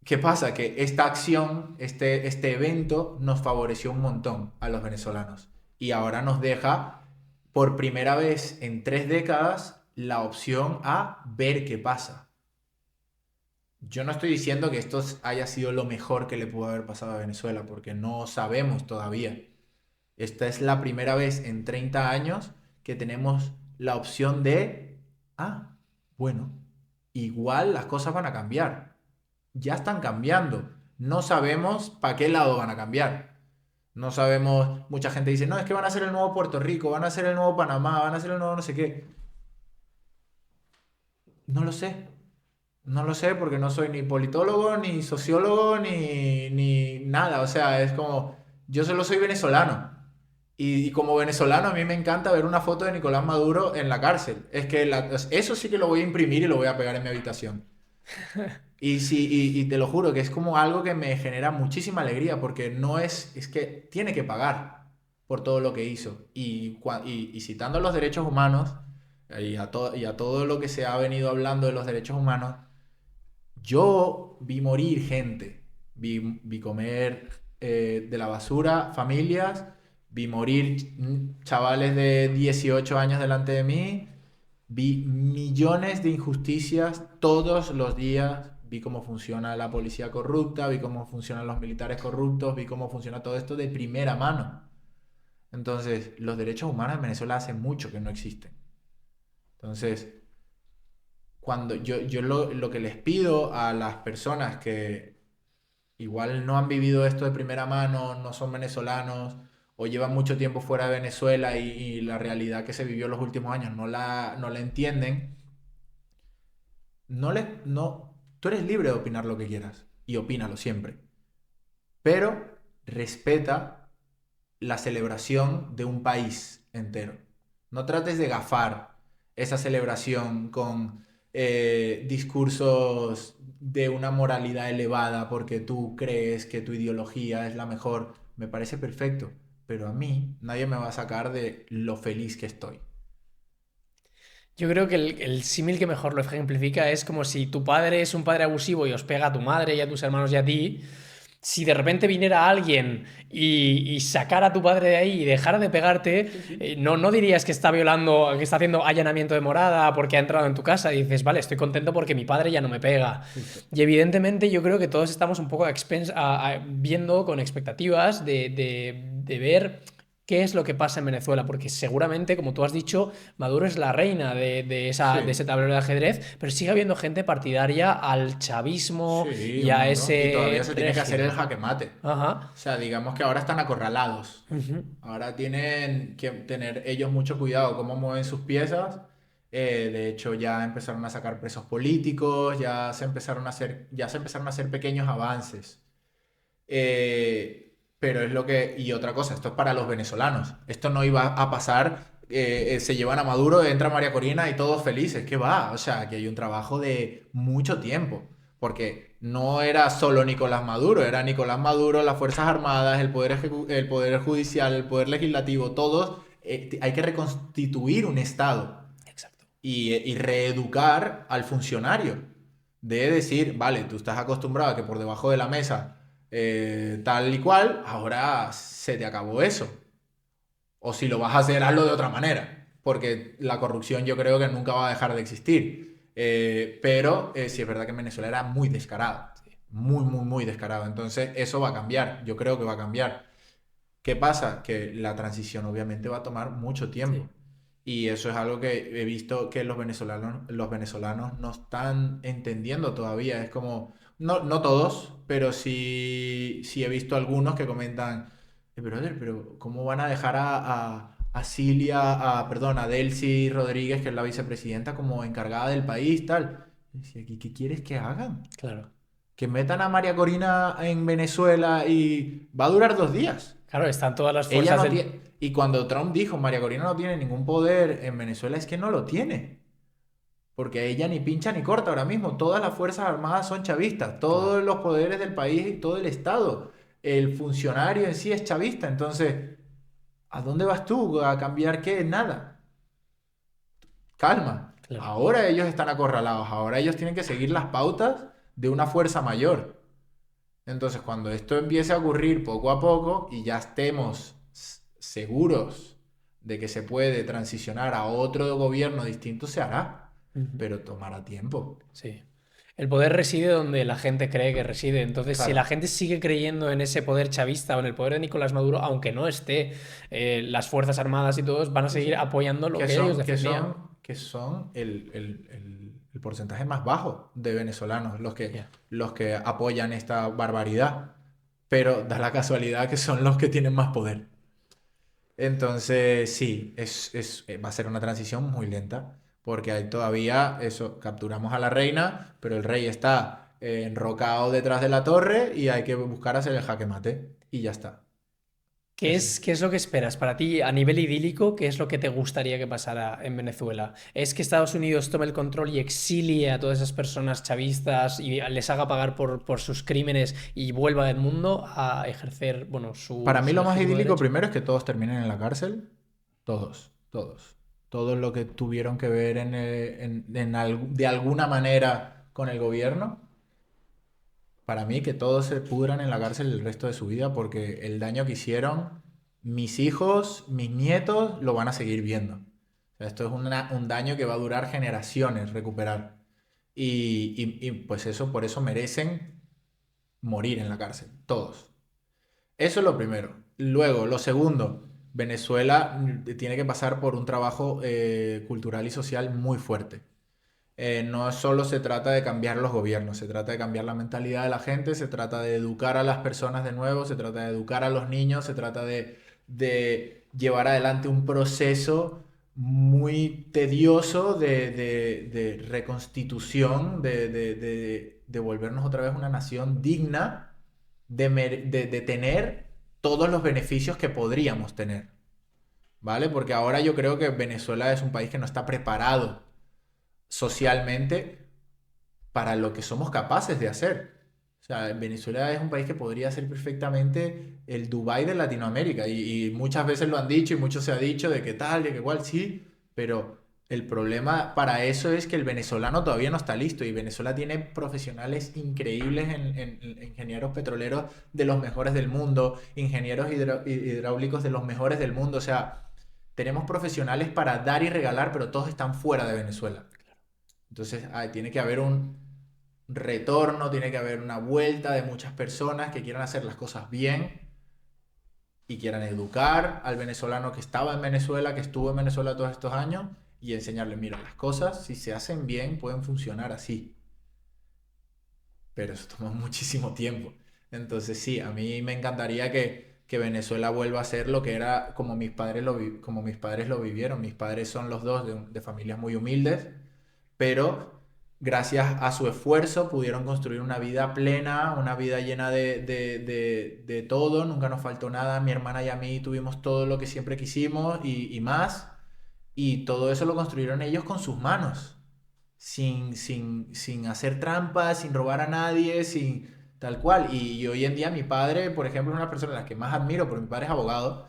¿Qué pasa? Que esta acción, este evento, nos favoreció un montón a los venezolanos. Y ahora nos deja, por primera vez en 3 décadas, la opción a ver qué pasa. Yo no estoy diciendo que esto haya sido lo mejor que le pudo haber pasado a Venezuela, porque no sabemos todavía. Esta es la primera vez en 30 años que tenemos la opción de, bueno, igual las cosas van a cambiar. Ya están cambiando. No sabemos para qué lado van a cambiar. No sabemos, mucha gente dice, no, es que van a ser el nuevo Puerto Rico, van a ser el nuevo Panamá, van a ser el nuevo no sé qué. No lo sé. No lo sé porque no soy ni politólogo, ni sociólogo, ni nada. O sea, es como, yo solo soy venezolano. Y como venezolano a mí me encanta ver una foto de Nicolás Maduro en la cárcel. Es que eso sí que lo voy a imprimir y lo voy a pegar en mi habitación. Y, sí, y te lo juro que es como algo que me genera muchísima alegría porque no es que tiene que pagar por todo lo que hizo. Y citando los derechos humanos y a todo lo que se ha venido hablando de los derechos humanos, yo vi morir gente, vi comer de la basura familias, vi morir chavales de 18 años delante de mí, vi millones de injusticias todos los días, vi cómo funciona la policía corrupta, vi cómo funcionan los militares corruptos, vi cómo funciona todo esto de primera mano. Entonces, los derechos humanos en Venezuela hace mucho que no existen. Entonces, cuando yo lo que les pido a las personas que igual no han vivido esto de primera mano, no son venezolanos o llevan mucho tiempo fuera de Venezuela y la realidad que se vivió en los últimos años no la entienden, tú eres libre de opinar lo que quieras y opínalo siempre, pero respeta la celebración de un país entero. No trates de gafar esa celebración con discursos de una moralidad elevada porque tú crees que tu ideología es la mejor. Me parece perfecto, pero a mí nadie me va a sacar de lo feliz que estoy. Yo creo que el símil que mejor lo ejemplifica es como si tu padre es un padre abusivo y os pega a tu madre y a tus hermanos y a ti. Si de repente viniera alguien y sacara a tu padre de ahí y dejara de pegarte, Sí, sí. no dirías que está violando, que está haciendo allanamiento de morada porque ha entrado en tu casa y dices, vale, estoy contento porque mi padre ya no me pega. Justo. Y evidentemente yo creo que todos estamos un poco viendo con expectativas de ver qué es lo que pasa en Venezuela, porque seguramente, como tú has dicho, Maduro es la reina de ese Sí, tablero de ajedrez, pero sigue habiendo gente partidaria al chavismo sí, y un a montón. Y todavía ese se tiene que hacer el régimen. jaque mate. Ajá. O sea, digamos que ahora están acorralados. Ujú. Ahora tienen que tener ellos mucho cuidado cómo mueven sus piezas. De hecho, ya empezaron a sacar presos políticos, ya se empezaron a hacer pequeños avances. Pero es lo que... Y otra cosa, esto es para los venezolanos. Esto no iba a pasar. Se llevan a Maduro, entra María Corina y todos felices. ¿Qué va? O sea, que hay un trabajo de mucho tiempo. Porque no era solo Nicolás Maduro, era Nicolás Maduro, las Fuerzas Armadas, el poder judicial, el poder legislativo, todos. Hay que reconstituir un Estado Exacto. y reeducar al funcionario. De decir, vale, tú estás acostumbrado a que por debajo de la mesa tal y cual, ahora se te acabó eso. O si lo vas a hacer, hazlo de otra manera. Porque la corrupción yo creo que nunca va a dejar de existir. Pero sí es verdad que en Venezuela era muy descarado. Muy, muy, muy descarado. Entonces eso va a cambiar. Yo creo que va a cambiar. ¿Qué pasa? Que la transición obviamente va a tomar mucho tiempo. Sí. Y eso es algo que he visto que los venezolanos no están entendiendo todavía. Es como, no todos, pero sí he visto algunos que comentan, brother, pero ¿cómo van a dejar a Cilia, perdón, a Delcy Rodríguez, que es la vicepresidenta, como encargada del país, tal? Y decía, ¿qué quieres que hagan? Claro. Que metan a María Corina en Venezuela y va a durar 2 días. Claro, están todas las Ella fuerzas no del... tiene. Y cuando Trump dijo María Corina no tiene ningún poder en Venezuela, es que no lo tiene. Porque ella ni pincha ni corta ahora mismo. Todas las fuerzas armadas son chavistas. Claro. Todos los poderes del país y todo el Estado. El funcionario en sí es chavista. Entonces, ¿a dónde vas tú? ¿A cambiar qué? Nada. Calma. Claro. Ahora ellos están acorralados. Ahora ellos tienen que seguir las pautas de una fuerza mayor. Entonces, cuando esto empiece a ocurrir poco a poco y ya estemos seguros de que se puede transicionar a otro gobierno distinto, se hará, Ujú. pero tomará tiempo. Sí. El poder reside donde la gente cree que reside. Entonces, si la Claro, gente sigue creyendo en ese poder chavista o en el poder de Nicolás Maduro, aunque no esté, las Fuerzas Armadas y todos van a sí, seguir sí. apoyando lo Que que ellos son, que defendían. son, que son el porcentaje más bajo de venezolanos Ya. los que apoyan esta barbaridad. Pero da la casualidad que son los que tienen más poder. Entonces, sí, va a ser una transición muy lenta, porque hay todavía eso, capturamos a la reina, pero el rey está enrocado detrás de la torre y hay que buscar hacer el jaque mate y ya está. Eso es. Qué es lo que esperas para ti a nivel idílico? ¿Qué es lo que te gustaría que pasara en Venezuela? ¿Es que Estados Unidos tome el control y exilie a todas esas personas chavistas y les haga pagar por sus crímenes y vuelva al mundo a ejercer, bueno, Para mí su lo más legítimo idílico derecho? primero es que todos terminen en la cárcel. Todos, todos. Todos los que tuvieron que ver de alguna manera con el gobierno. Para mí que todos se pudran en la cárcel el resto de su vida porque el daño que hicieron mis hijos, mis nietos, lo van a seguir viendo. O sea, esto es un daño que va a durar generaciones recuperar. Y pues eso, por eso merecen morir en la cárcel, todos. Eso es lo primero. Luego, lo segundo, Venezuela tiene que pasar por un trabajo cultural y social muy fuerte. No solo se trata de cambiar los gobiernos, se trata de cambiar la mentalidad de la gente, se trata de educar a las personas de nuevo, se trata de educar a los niños, se trata de llevar adelante un proceso muy tedioso de reconstitución, de volvernos otra vez una nación digna de tener todos los beneficios que podríamos tener, ¿vale? Porque ahora yo creo que Venezuela es un país que no está preparado socialmente para lo que somos capaces de hacer. O sea, Venezuela es un país que podría ser perfectamente el Dubái de Latinoamérica y muchas veces lo han dicho y mucho se ha dicho de que tal, de que igual sí, pero el problema para eso es que el venezolano todavía no está listo y Venezuela tiene profesionales increíbles en ingenieros petroleros de los mejores del mundo, ingenieros hidráulicos de los mejores del mundo, o sea, tenemos profesionales para dar y regalar, pero todos están fuera de Venezuela. Entonces, tiene que haber un retorno, tiene que haber una vuelta de muchas personas que quieran hacer las cosas bien y quieran educar al venezolano que estaba en Venezuela, que estuvo en Venezuela todos estos años y enseñarle, mira, las cosas si se hacen bien pueden funcionar así, pero eso toma muchísimo tiempo. Entonces, sí, a mí me encantaría que Venezuela vuelva a ser lo que era como como mis padres lo vivieron. Mis padres son los dos de familias muy humildes, pero gracias a su esfuerzo pudieron construir una vida plena, una vida llena de todo, nunca nos faltó nada, mi hermana y a mí tuvimos todo lo que siempre quisimos y más, y todo eso lo construyeron ellos con sus manos, sin hacer trampas, sin robar a nadie, sin tal cual. Y hoy en día mi padre, por ejemplo, es una persona a la que más admiro, porque mi padre es abogado,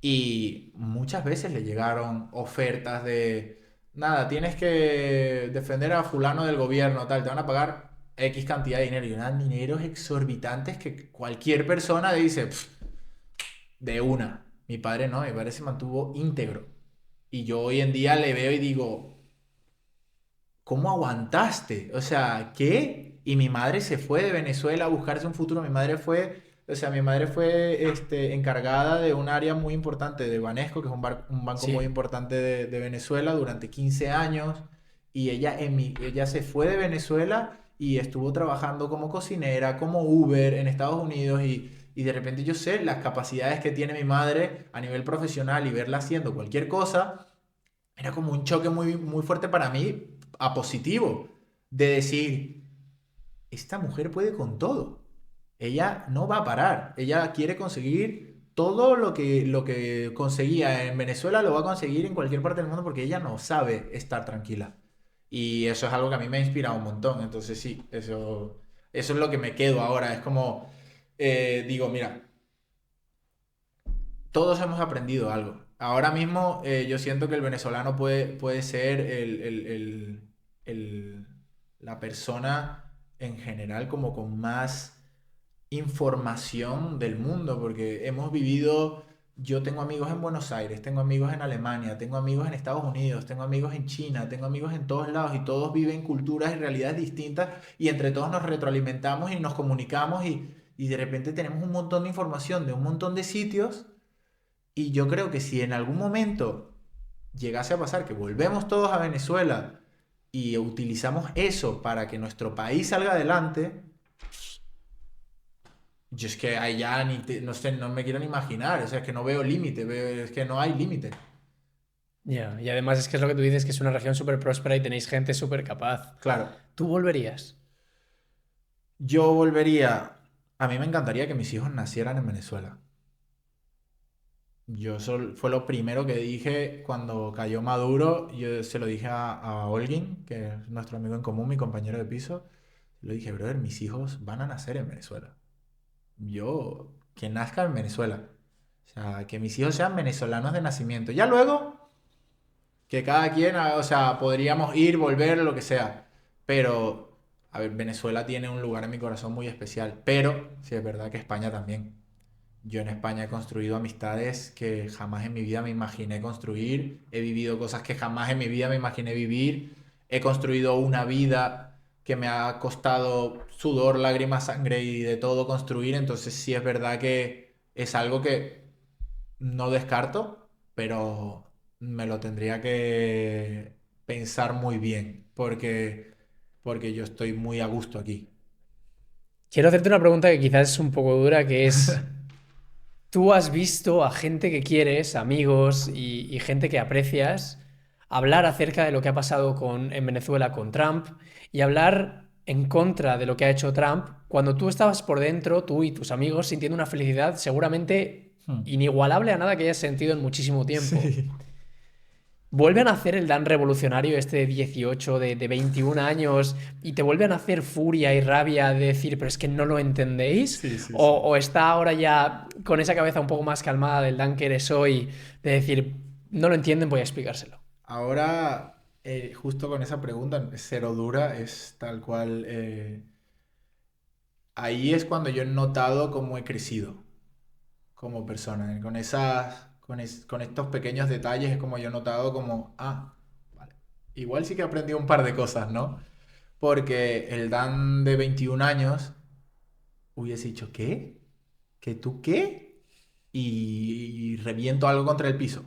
y muchas veces le llegaron ofertas de, nada, tienes que defender a fulano del gobierno, tal, te van a pagar X cantidad de dinero. Y eran dineros exorbitantes que cualquier persona dice, "Pf, de una". Mi padre no, mi padre se mantuvo íntegro. Y yo hoy en día le veo y digo, ¿cómo aguantaste? O sea, ¿qué? Y mi madre se fue de Venezuela a buscarse un futuro. Mi madre fue, o sea, mi madre fue encargada de un área muy importante de Banesco, que es un banco muy Sí. importante de Venezuela durante 15 años. Y ella se fue de Venezuela y estuvo trabajando como cocinera, como Uber en Estados Unidos. Y de repente yo sé las capacidades que tiene mi madre a nivel profesional y verla haciendo cualquier cosa era como un choque muy, muy fuerte para mí, a positivo, de decir, esta mujer puede con todo. Ella no va a parar. Ella quiere conseguir todo lo que conseguía en Venezuela, lo va a conseguir en cualquier parte del mundo porque ella no sabe estar tranquila. Y eso es algo que a mí me ha inspirado un montón. Entonces sí, eso es lo que me quedo ahora. Es como, digo, mira, todos hemos aprendido algo. Ahora mismo yo siento que el venezolano puede ser el- la persona en general como con más información del mundo, porque hemos vivido, yo tengo amigos en Buenos Aires, tengo amigos en Alemania, tengo amigos en Estados Unidos, tengo amigos en China, tengo amigos en todos lados y todos viven culturas y realidades distintas y entre todos nos retroalimentamos y nos comunicamos y de repente tenemos un montón de información de un montón de sitios y yo creo que si en algún momento llegase a pasar que volvemos todos a Venezuela y utilizamos eso para que nuestro país salga adelante, yo es que ahí ya no sé, no me quiero ni imaginar, o sea, es que no veo límite, es que no hay límite. Ya, y además es que es lo que tú dices, que es una región súper próspera y tenéis gente súper capaz. Claro, ¿Tú volverías? yo volvería, a mí me encantaría que mis hijos nacieran en Venezuela. Fue lo primero que dije cuando cayó Maduro. Yo se lo dije a Holguín, que es nuestro amigo en común, mi compañero de piso. Le dije, brother, mis hijos van a nacer en Venezuela. Que nazcan en Venezuela. O sea, que mis hijos sean venezolanos de nacimiento. Ya luego, que cada quien, o sea, podríamos ir, volver, lo que sea. Pero, a ver, Venezuela tiene un lugar en mi corazón muy especial. Pero, sí es verdad que España también. Yo en España he construido amistades que jamás en mi vida me imaginé construir, he vivido cosas que jamás en mi vida me imaginé vivir, he construido una vida que me ha costado sudor, lágrimas, sangre y de todo construir, entonces sí es verdad que es algo que no descarto, pero me lo tendría que pensar muy bien, porque yo estoy muy a gusto aquí. Quiero hacerte una pregunta que quizás es un poco dura, que es, ¿tú has visto a gente que quieres, amigos y gente que aprecias, hablar acerca de lo que ha pasado en Venezuela con Trump y hablar en contra de lo que ha hecho Trump cuando tú estabas por dentro, tú y tus amigos, sintiendo una felicidad seguramente Hmm. inigualable a nada que hayas sentido en muchísimo tiempo? Sí. Vuelven a hacer el Dan revolucionario este de 18, de 21 años, y te vuelven a hacer furia y rabia de decir, pero es que no lo entendéis, Sí, sí, o, sí. o está ahora ya con esa cabeza un poco más calmada del Dan que eres hoy, de decir, no lo entienden, voy a explicárselo. Ahora, justo con esa pregunta, cero dura, es tal cual. Ahí es cuando yo he notado cómo he crecido como persona. Con estos pequeños detalles es como yo he notado como, vale. Igual sí que he aprendido un par de cosas, ¿no? Porque el Dan de 21 años hubiese dicho, ¿qué? ¿Que tú qué? Y reviento algo contra el piso.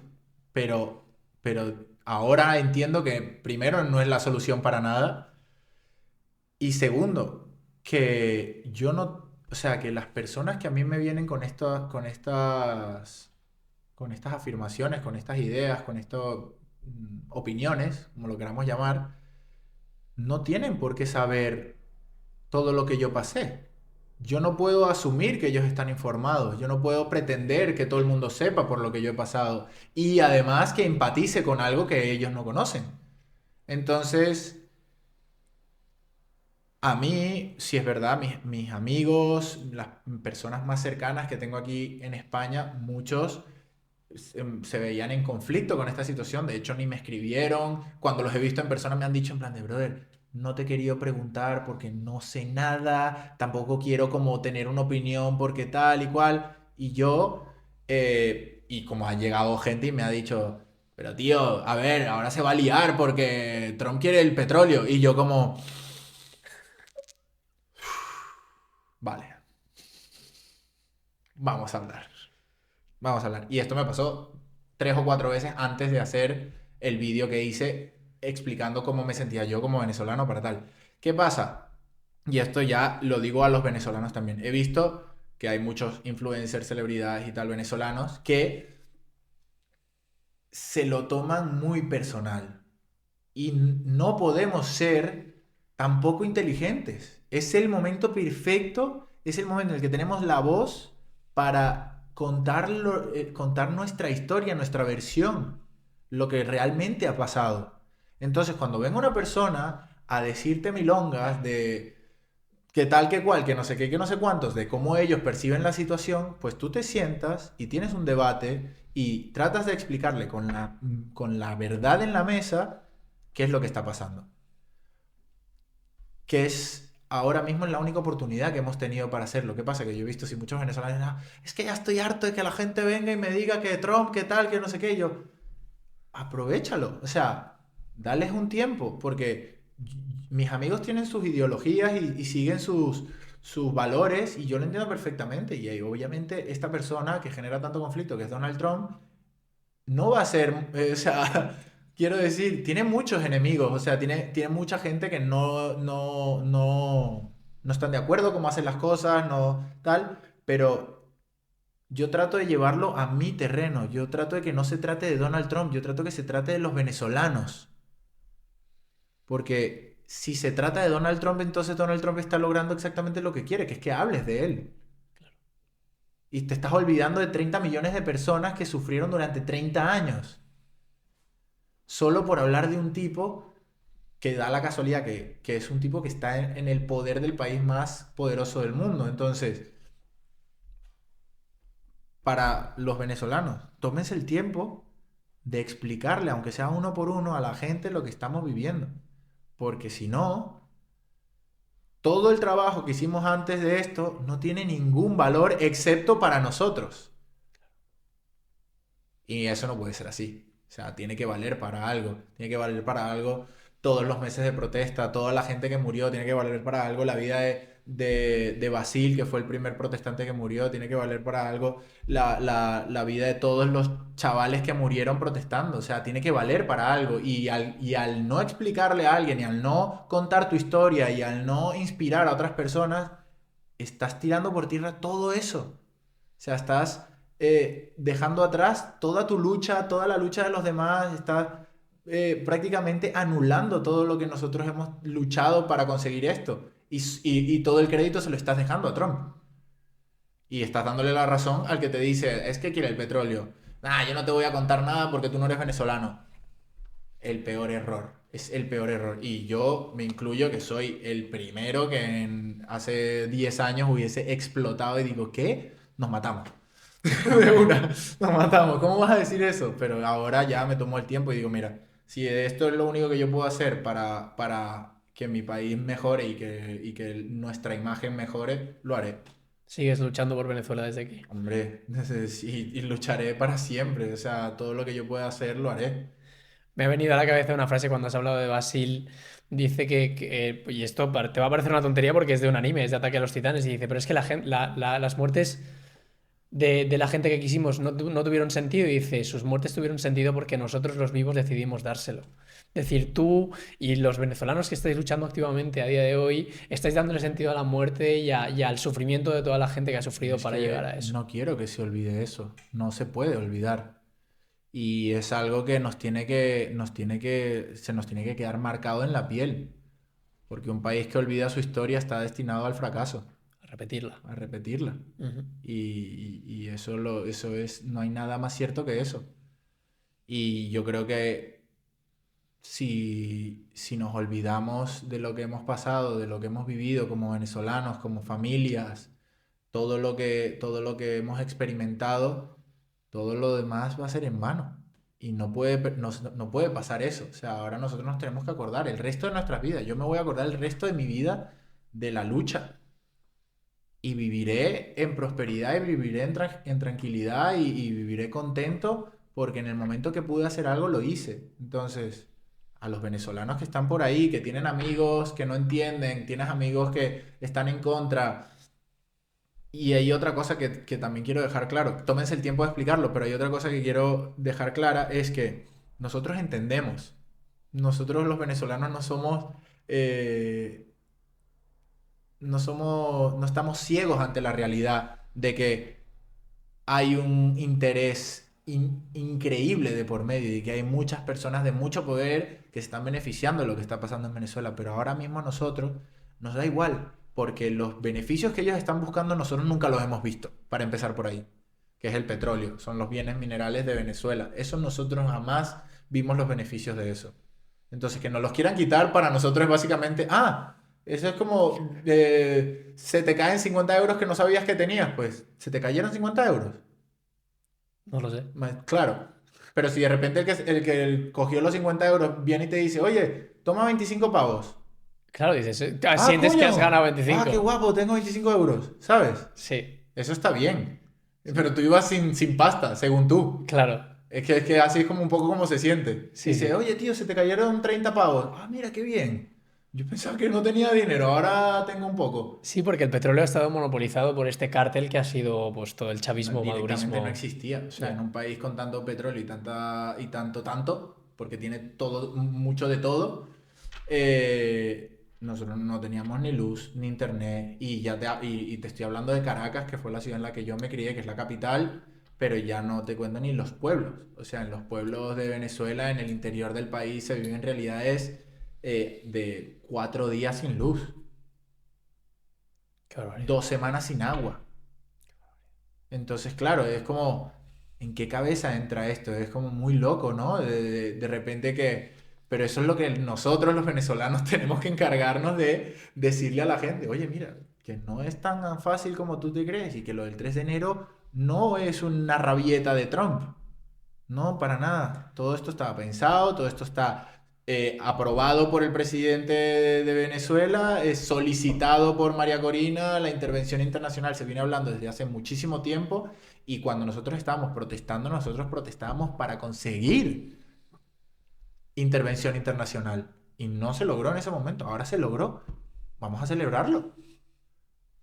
Pero ahora entiendo que primero no es la solución para nada y segundo, que yo no, o sea, que las personas que a mí me vienen con estas afirmaciones, con estas ideas, con estas opiniones, como lo queramos llamar, no tienen por qué saber todo lo que yo pasé. Yo no puedo asumir que ellos están informados, yo no puedo pretender que todo el mundo sepa por lo que yo he pasado y además que empatice con algo que ellos no conocen. Entonces, a mí, si es verdad, mis amigos, las personas más cercanas que tengo aquí en España, muchos se veían en conflicto con esta situación. De hecho, ni me escribieron. Cuando los he visto en persona me han dicho en plan de, brother, no te he querido preguntar porque no sé nada, tampoco quiero como tener una opinión porque tal y cual. Y como ha llegado gente y me ha dicho, pero tío, a ver, ahora se va a liar porque Trump quiere el petróleo. Y yo como, vale, vamos a hablar. Vamos a hablar. Y esto me pasó 3 o 4 veces antes de hacer el vídeo que hice explicando cómo me sentía yo como venezolano para tal. ¿Qué pasa? Y esto ya lo digo a los venezolanos también. He visto que hay muchos influencers, celebridades y tal venezolanos que se lo toman muy personal. Y no podemos ser tampoco inteligentes. Es el momento perfecto, es el momento en el que tenemos la voz para contar nuestra historia, nuestra versión, lo que realmente ha pasado. Entonces, cuando venga una persona a decirte milongas de que tal, que cual, que no sé qué, que no sé cuántos, de cómo ellos perciben la situación, pues tú te sientas y tienes un debate y tratas de explicarle con la verdad en la mesa qué es lo que está pasando. Que es ahora mismo la única oportunidad que hemos tenido para hacerlo. ¿Qué pasa? Que yo he visto si muchos venezolanos dicen, es que ya estoy harto de que la gente venga y me diga que Trump, que tal, que no sé qué. Y yo, aprovéchalo. O sea, dales un tiempo, porque mis amigos tienen sus ideologías y siguen sus valores y yo lo entiendo perfectamente. Y obviamente esta persona que genera tanto conflicto, que es Donald Trump, no va a ser, o sea, quiero decir, tiene muchos enemigos, o sea, tiene mucha gente que no están de acuerdo cómo hacen las cosas, no tal, pero Yo trato de llevarlo a mi terreno. Yo trato de que no se trate de Donald Trump. Yo trato que se trate de los venezolanos. Porque si se trata de Donald Trump, entonces Donald Trump está logrando exactamente lo que quiere, que es que hables de él. Y te estás olvidando de 30 millones de personas que sufrieron durante 30 años. Solo por hablar de un tipo que da la casualidad que es un tipo que está en el poder del país más poderoso del mundo. Entonces, para los venezolanos, tómense el tiempo de explicarle, aunque sea uno por uno, a la gente lo que estamos viviendo. Porque si no, todo el trabajo que hicimos antes de esto no tiene ningún valor excepto para nosotros. Y eso no puede ser así. O sea, tiene que valer para algo. Tiene que valer para algo todos los meses de protesta, toda la gente que murió, tiene que valer para algo la vida de Basil, que fue el primer protestante que murió, tiene que valer para algo la vida de todos los chavales que murieron protestando. O sea, tiene que valer para algo. Y al no explicarle a alguien, y al no contar tu historia, y al no inspirar a otras personas, estás tirando por tierra todo eso. O sea, estás dejando atrás toda tu lucha, toda la lucha de los demás, estás prácticamente anulando todo lo que nosotros hemos luchado para conseguir esto. Y todo el crédito se lo estás dejando a Trump. Y estás dándole la razón al que te dice, es que quiere el petróleo. Nah, yo no te voy a contar nada porque tú no eres venezolano. El peor error. Es el peor error. Y yo me incluyo que soy el primero que hace 10 años hubiese explotado y digo, ¿qué? Nos matamos. De una, nos matamos. ¿Cómo vas a decir eso? Pero ahora ya me tomo el tiempo y digo, mira, si esto es lo único que yo puedo hacer para que mi país mejore y que nuestra imagen mejore, lo haré. Sigues luchando por Venezuela desde aquí. Hombre, y lucharé para siempre. O sea, todo lo que yo pueda hacer, lo haré. Me ha venido a la cabeza una frase cuando has hablado de Basil. Dice y esto te va a parecer una tontería porque es de un anime, es de Ataque a los Titanes. Y dice, pero es que las muertes de la gente que quisimos no tuvieron sentido. Y dice, sus muertes tuvieron sentido porque nosotros los vivos decidimos dárselo. Es decir, tú y los venezolanos que estáis luchando activamente a día de hoy, estáis dándole sentido a la muerte y al sufrimiento de toda la gente que ha sufrido Es para llegar a que eso. no quiero que se olvide eso. No se puede olvidar. Y es algo que se nos tiene que quedar marcado en la piel. Porque un país que olvida su historia está destinado al fracaso, A repetirla. a repetirla. Ujú. Y eso es, no hay nada más cierto que eso. Y yo creo que si nos olvidamos de lo que hemos pasado, de lo que hemos vivido como venezolanos, como familias, todo lo que hemos experimentado, todo lo demás va a ser en vano. Y no puede pasar eso. O sea, ahora nosotros nos tenemos que acordar el resto de nuestras vidas. Yo me voy a acordar el resto de mi vida de la lucha. Y viviré en prosperidad y viviré en tranquilidad y viviré contento porque en el momento que pude hacer algo lo hice. Entonces, a los venezolanos que están por ahí, que tienen amigos que no entienden, tienes amigos que están en contra. Y hay otra cosa que también quiero dejar claro, tómense el tiempo de explicarlo, pero hay otra cosa que quiero dejar clara, es que nosotros entendemos, nosotros los venezolanos eh, no estamos ciegos ante la realidad de que hay un interés increíble de por medio y que hay muchas personas de mucho poder que se están beneficiando de lo que está pasando en Venezuela, pero ahora mismo a nosotros nos da igual, porque los beneficios que ellos están buscando nosotros nunca los hemos visto, para empezar por ahí, que es el petróleo, son los bienes minerales de Venezuela. Eso nosotros jamás vimos los beneficios de eso. Entonces, que nos los quieran quitar para nosotros es básicamente, eso es como, se te caen 50 euros que no sabías que tenías, pues, se te cayeron 50 euros. No lo sé. Claro, pero si de repente el que cogió los 50 euros viene y te dice, oye, toma 25 pavos. Claro, dices, Ah, sientes que has coño. ganado Ah, qué 25. guapo, tengo 25 euros, ¿sabes? Sí, Eso está bien. Pero tú ibas sin pasta, según tú. claro. Es que así es como un poco como se siente. Sí, Dice, sí. oye, tío, se te cayeron 30 pavos. Ah, mira, qué bien. Yo pensaba que no tenía dinero, ahora tengo un poco. Sí, porque el petróleo ha estado monopolizado por este cártel que ha sido pues todo el chavismo, Directamente no madurismo. existía. O sea, en Ya. un país con tanto petróleo y tanto, porque tiene todo, mucho de todo, nosotros no teníamos ni luz, ni internet, y te estoy hablando de Caracas, que fue la ciudad en la que yo me crié, que es la capital, pero ya no te cuento ni los pueblos. O sea, en los pueblos de Venezuela, en el interior del país, se viven realidades de 4 días sin luz, Qué barbaridad. 2 semanas sin agua. Entonces, claro, es como, ¿en qué cabeza entra esto? Es como muy loco, ¿no? De repente que... Pero eso es lo que nosotros los venezolanos tenemos que encargarnos de decirle a la gente, oye, mira, que no es tan fácil como tú te crees y que lo del 3 de enero no es una rabieta de Trump. No, para nada. Todo esto estaba pensado, todo esto está aprobado por el presidente de Venezuela, es solicitado por María Corina, la intervención internacional se viene hablando desde hace muchísimo tiempo y cuando nosotros estábamos protestando, nosotros protestábamos para conseguir intervención internacional y no se logró en ese momento, ahora se logró. Vamos a celebrarlo.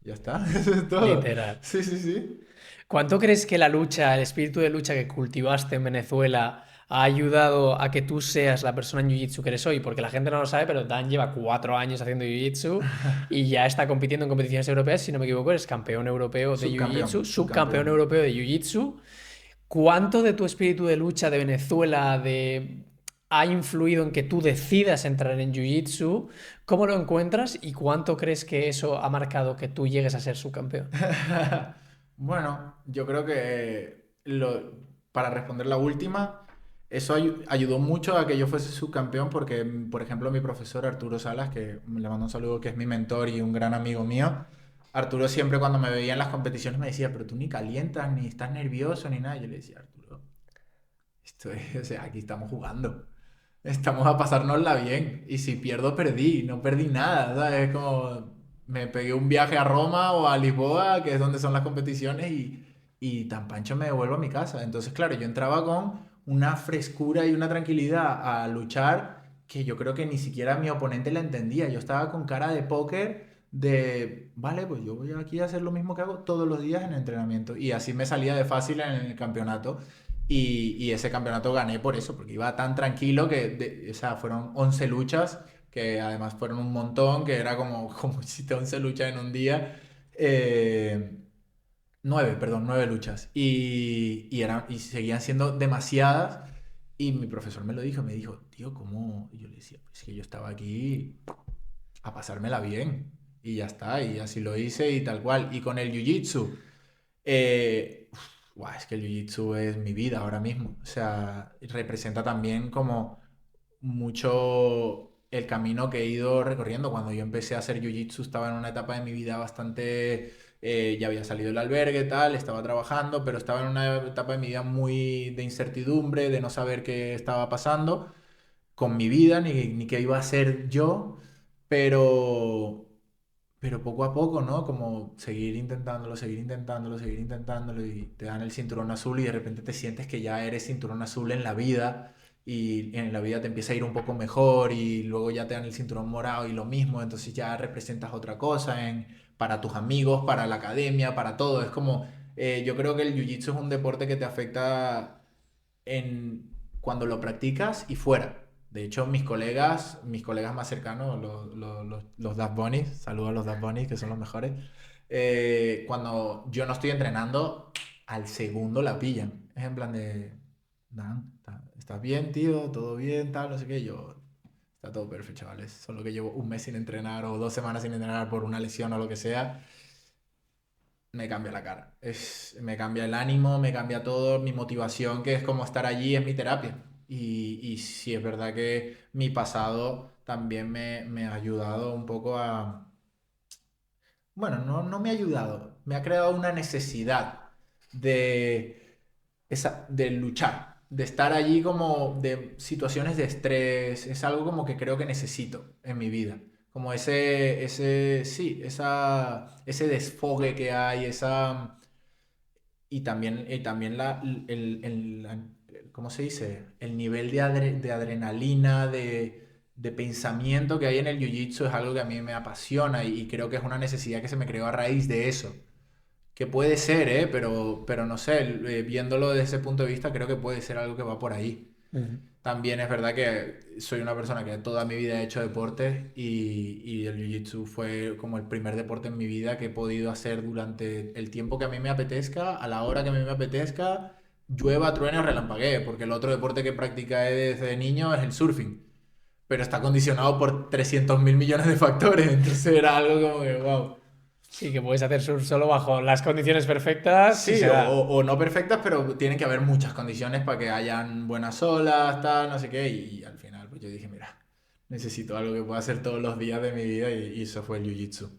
Ya está, eso es todo. Literal. Sí, sí, sí. ¿Cuánto crees que la lucha, el espíritu de lucha que cultivaste en Venezuela ha ayudado a que tú seas la persona en Jiu-Jitsu que eres hoy? Porque la gente no lo sabe, pero Dan lleva 4 años haciendo Jiu-Jitsu y ya está compitiendo en competiciones europeas. Si no me equivoco, eres campeón europeo de Jiu-Jitsu, Subcampeón, subcampeón subcampeón. europeo de Jiu-Jitsu. ¿Cuánto de tu espíritu de lucha de Venezuela ha influido en que tú decidas entrar en Jiu-Jitsu? ¿Cómo lo encuentras y cuánto crees que eso ha marcado que tú llegues a ser subcampeón? Bueno, yo creo que para responder la última, eso ayudó mucho a que yo fuese subcampeón porque, por ejemplo, mi profesor Arturo Salas, que le mando un saludo, que es mi mentor y un gran amigo mío, Arturo siempre cuando me veía en las competiciones me decía, pero tú ni calientas, ni estás nervioso, ni nada. Yo le decía, Arturo, esto es, o sea, aquí estamos jugando. Estamos a pasárnosla bien. Y si pierdo, perdí. No perdí nada, ¿sabes? Es como me pegué un viaje a Roma o a Lisboa, que es donde son las competiciones, y tan pancho me devuelvo a mi casa. Entonces, claro, yo entraba con una frescura y una tranquilidad a luchar que yo creo que ni siquiera mi oponente la entendía. Yo estaba con cara de póker de, vale, pues yo voy aquí a hacer lo mismo que hago todos los días en el entrenamiento. Y así me salía de fácil en el campeonato. Y ese campeonato gané por eso, porque iba tan tranquilo que, o sea, fueron 11 luchas, que además fueron un montón, que era como, como hiciste 11 luchas en un día. 9, perdón, 9 luchas. Y seguían siendo demasiadas. Y mi profesor me lo dijo, me dijo, tío, ¿cómo? Y yo le decía, pues que yo estaba aquí a pasármela bien. Y ya está, y así lo hice y tal cual. Y con el jiu-jitsu. Es que el jiu-jitsu es mi vida ahora mismo. O sea, representa también como mucho el camino que he ido recorriendo. Cuando yo empecé a hacer jiu-jitsu estaba en una etapa de mi vida bastante... ya había salido del albergue, tal, estaba trabajando, pero estaba en una etapa de mi vida muy de incertidumbre, de no saber qué estaba pasando con mi vida, ni qué iba a hacer yo, pero poco a poco, ¿no? Como seguir intentándolo, seguir intentándolo, seguir intentándolo y te dan el cinturón azul y de repente te sientes que ya eres cinturón azul en la vida y en la vida te empieza a ir un poco mejor y luego ya te dan el cinturón morado y lo mismo, entonces ya representas otra cosa para tus amigos, para la academia, para todo. Es como, yo creo que el jiu-jitsu es un deporte que te afecta cuando lo practicas y fuera. De hecho, mis colegas más cercanos, los Dad Bunnies, saludos a los Dad Bunnies, que son los mejores, cuando yo no estoy entrenando, al segundo la pillan. Es en plan de, Dan, ¿estás bien, tío? ¿Todo bien? Tal, no sé qué. Yo, está todo perfecto, chavales. Solo que llevo un mes sin entrenar o 2 semanas sin entrenar por una lesión o lo que sea, me cambia la cara. Me cambia el ánimo, me cambia todo, mi motivación, que es como estar allí, es mi terapia. Y sí es verdad que mi pasado también me ha ayudado un poco a... Bueno, no me ha ayudado, me ha creado una necesidad de luchar, de estar allí como de situaciones de estrés, es algo como que creo que necesito en mi vida, como sí, ese desfogue que hay, y también ¿cómo se dice? El nivel de adrenalina, de pensamiento que hay en el jiu-jitsu es algo que a mí me apasiona y creo que es una necesidad que se me creó a raíz de eso. Que puede ser, pero no sé, viéndolo desde ese punto de vista, creo que puede ser algo que va por ahí. Ujú. También es verdad que soy una persona que toda mi vida he hecho deporte y el jiu-jitsu fue como el primer deporte en mi vida que he podido hacer durante el tiempo que a mí me apetezca, a la hora que a mí me apetezca, llueva, truene o relampaguee, porque el otro deporte que practicé desde niño es el surfing, pero está condicionado por 300.000 millones de factores, entonces era algo como que, wow. Sí, que puedes hacer surf solo bajo las condiciones perfectas y Sí, se da. o no perfectas, pero tienen que haber muchas condiciones para que hayan buenas olas, tal, no sé qué. Y al final, pues yo dije, mira, necesito algo que pueda hacer todos los días de mi vida y eso fue el Jiu-Jitsu.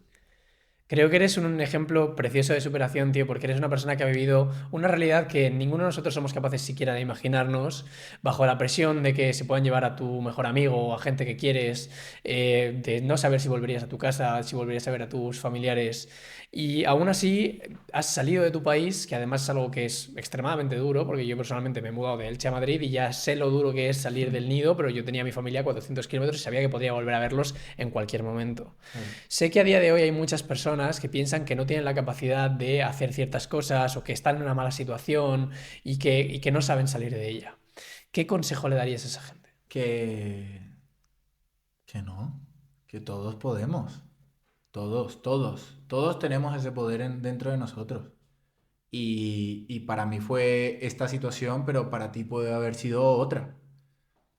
Creo que eres un ejemplo precioso de superación, tío, porque eres una persona que ha vivido una realidad que ninguno de nosotros somos capaces siquiera de imaginarnos, bajo la presión de que se puedan llevar a tu mejor amigo o a gente que quieres, de no saber si volverías a tu casa, si volverías a ver a tus familiares. Y aún así has salido de tu país, que además es algo que es extremadamente duro, porque yo personalmente me he mudado de Elche a Madrid y ya sé lo duro que es salir del nido, pero yo tenía a mi familia a 400 kilómetros y sabía que podría volver a verlos en cualquier momento. Claro. Sé que a día de hoy hay muchas personas que piensan que no tienen la capacidad de hacer ciertas cosas o que están en una mala situación y que no saben salir de ella. ¿Qué consejo le darías a esa gente? Que, que no, que todos podemos. Todos tenemos ese poder dentro de nosotros. Y para mí fue esta situación, pero para ti puede haber sido otra.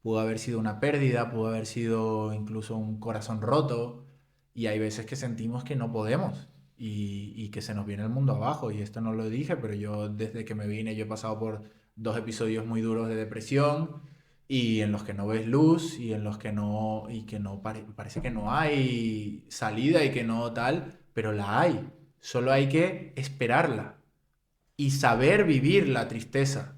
Pudo haber sido una pérdida, pudo haber sido incluso un corazón roto. Y hay veces que sentimos que no podemos y que se nos viene el mundo abajo. Y esto no lo dije, pero yo desde que me vine yo he pasado por dos episodios muy duros de depresión y en los que no ves luz y en los que no, y que no parece que no hay salida y que no tal, pero la hay. Solo hay que esperarla y saber vivir la tristeza.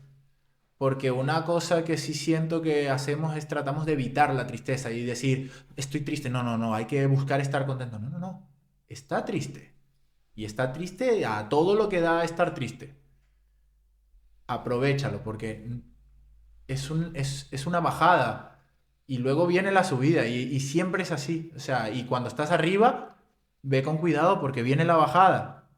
Porque una cosa que sí siento que hacemos es tratamos de evitar la tristeza y decir, estoy triste. No, no, no, hay que buscar estar contento. No, no, no. Está triste. Y está triste a todo lo que da estar triste. Aprovéchalo porque es una bajada. Y luego viene la subida y siempre es así. O sea, y cuando estás arriba, ve con cuidado porque viene la bajada.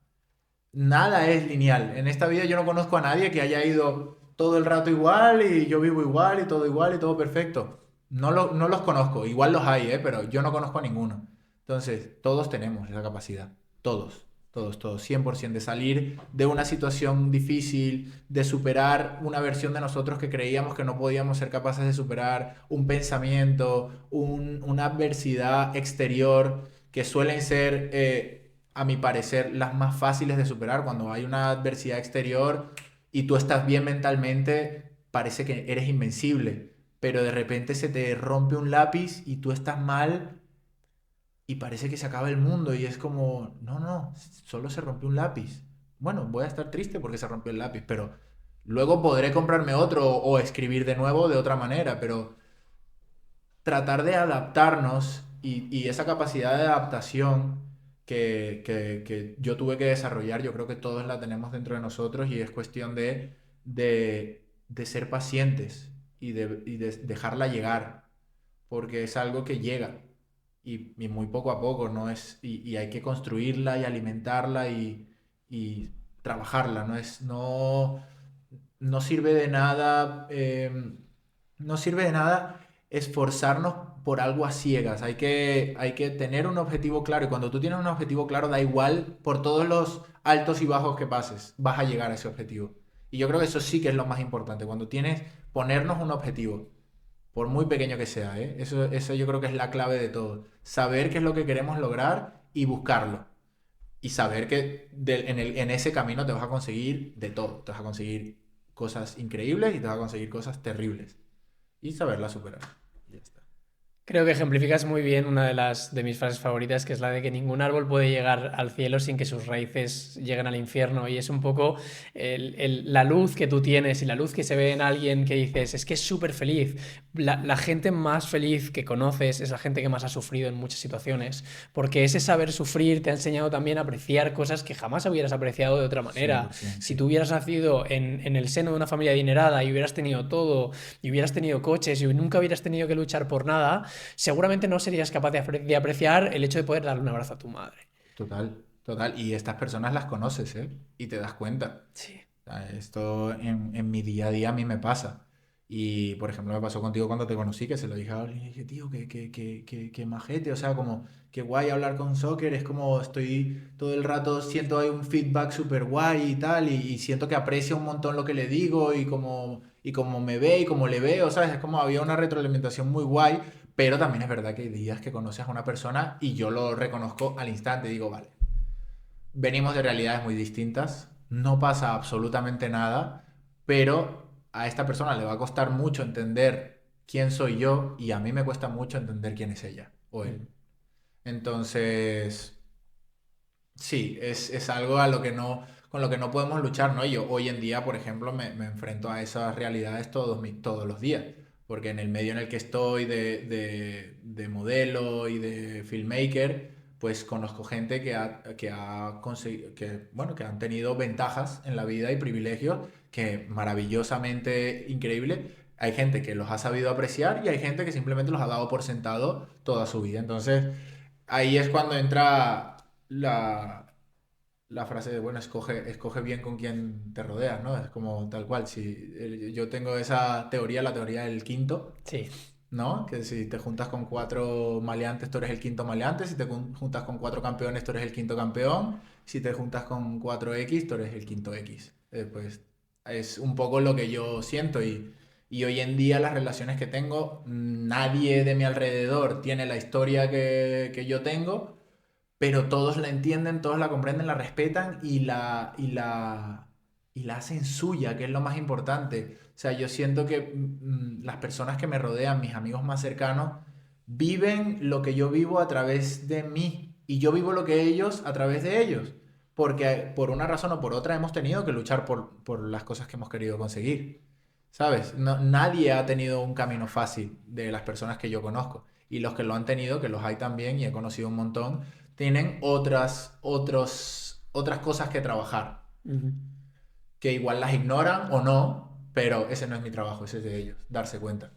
Nada es lineal. En esta vida yo no conozco a nadie que haya ido todo el rato igual y yo vivo igual y todo perfecto. No los conozco. Igual los hay, ¿eh? Pero yo no conozco a ninguno. Entonces, todos tenemos esa capacidad. Todos. 100% de salir de una situación difícil, de superar una versión de nosotros que creíamos que no podíamos ser capaces de superar, un pensamiento, una adversidad exterior que suelen ser a mi parecer, las más fáciles de superar. Cuando hay una adversidad exterior y tú estás bien mentalmente, parece que eres invencible, pero de repente se te rompe un lápiz y tú estás mal y parece que se acaba el mundo y es como, no, no, solo se rompió un lápiz. Bueno, voy a estar triste porque se rompió el lápiz, pero luego podré comprarme otro o escribir de nuevo de otra manera, pero tratar de adaptarnos y esa capacidad de adaptación que yo tuve que desarrollar, yo creo que todos la tenemos dentro de nosotros y es cuestión de ser pacientes y de dejarla llegar, porque es algo que llega y muy poco a poco, ¿no? Y hay que construirla y alimentarla y trabajarla, no sirve de nada. No sirve de nada esforzarnos por algo a ciegas. Hay que tener un objetivo claro y cuando tú tienes un objetivo claro, da igual por todos los altos y bajos que pases, vas a llegar a ese objetivo. Y yo creo que eso sí que es lo más importante, cuando tienes, ponernos un objetivo, por muy pequeño que sea, ¿eh? Eso yo creo que es la clave de todo. Saber qué es lo que queremos lograr y buscarlo. Y saber que en ese camino te vas a conseguir de todo. Te vas a conseguir cosas increíbles y te vas a conseguir cosas terribles y saberla superar. Ya está. Creo que ejemplificas muy bien una de mis frases favoritas, que es la de que ningún árbol puede llegar al cielo sin que sus raíces lleguen al infierno. Y es un poco la luz que tú tienes y la luz que se ve en alguien que dices, es que es súper feliz. La gente más feliz que conoces es la gente que más ha sufrido en muchas situaciones, porque ese saber sufrir te ha enseñado también a apreciar cosas que jamás hubieras apreciado de otra manera. 100%, Si sí. tú hubieras nacido en el seno de una familia adinerada y hubieras tenido todo, y hubieras tenido coches y nunca hubieras tenido que luchar por nada, seguramente no serías capaz de apreciar el hecho de poder darle un abrazo a tu madre. Total, total. Y estas personas las conoces, ¿eh? Y te das cuenta. Sí. O sea, esto en mi día a día a mí me pasa. Y, por ejemplo, me pasó contigo cuando te conocí, que se lo dije a alguien y dije, tío, que majete, o sea, como, qué guay hablar con Soccer, es como estoy todo el rato, siento hay un feedback súper guay y tal, y siento que aprecia un montón lo que le digo y como me ve y como le veo, ¿sabes? Es como había una retroalimentación muy guay, pero también es verdad que hay días que conoces a una persona y yo lo reconozco al instante, digo, vale, venimos de realidades muy distintas, no pasa absolutamente nada, pero a esta persona le va a costar mucho entender quién soy yo y a mí me cuesta mucho entender quién es ella o él. Mm. Entonces, sí, es algo a lo que no, con lo que no podemos luchar, ¿no? Yo hoy en día, por ejemplo, me enfrento a esas realidades todos los días, porque en el medio en el que estoy de modelo y de filmmaker, pues conozco gente que ha conseguido, que, bueno, que han tenido ventajas en la vida y privilegios que maravillosamente increíble. Hay gente que los ha sabido apreciar y hay gente que simplemente los ha dado por sentado toda su vida. Entonces, ahí es cuando entra la frase de, bueno, escoge bien con quién te rodeas, ¿no? Es como tal cual. Si yo tengo esa teoría, la teoría del quinto, Sí. ¿no? Que si te juntas con 4 maleantes, tú eres el quinto maleante. Si te juntas con 4 campeones, tú eres el quinto campeón. Si te juntas con 4X, tú eres el quinto X. Pues es un poco lo que yo siento y hoy en día las relaciones que tengo, nadie de mi alrededor tiene la historia que yo tengo, pero todos la entienden, todos la comprenden, la respetan y la hacen suya, que es lo más importante. O sea, yo siento que las personas que me rodean, mis amigos más cercanos, viven lo que yo vivo a través de mí y yo vivo lo que ellos a través de ellos. Porque por una razón o por otra hemos tenido que luchar por las cosas que hemos querido conseguir. ¿Sabes? Nadie ha tenido un camino fácil de las personas que yo conozco. Y los que lo han tenido, que los hay también y he conocido un montón, tienen otras cosas que trabajar, Ujú. que igual las ignoran o no, pero ese no es mi trabajo, ese es de ellos, darse cuenta.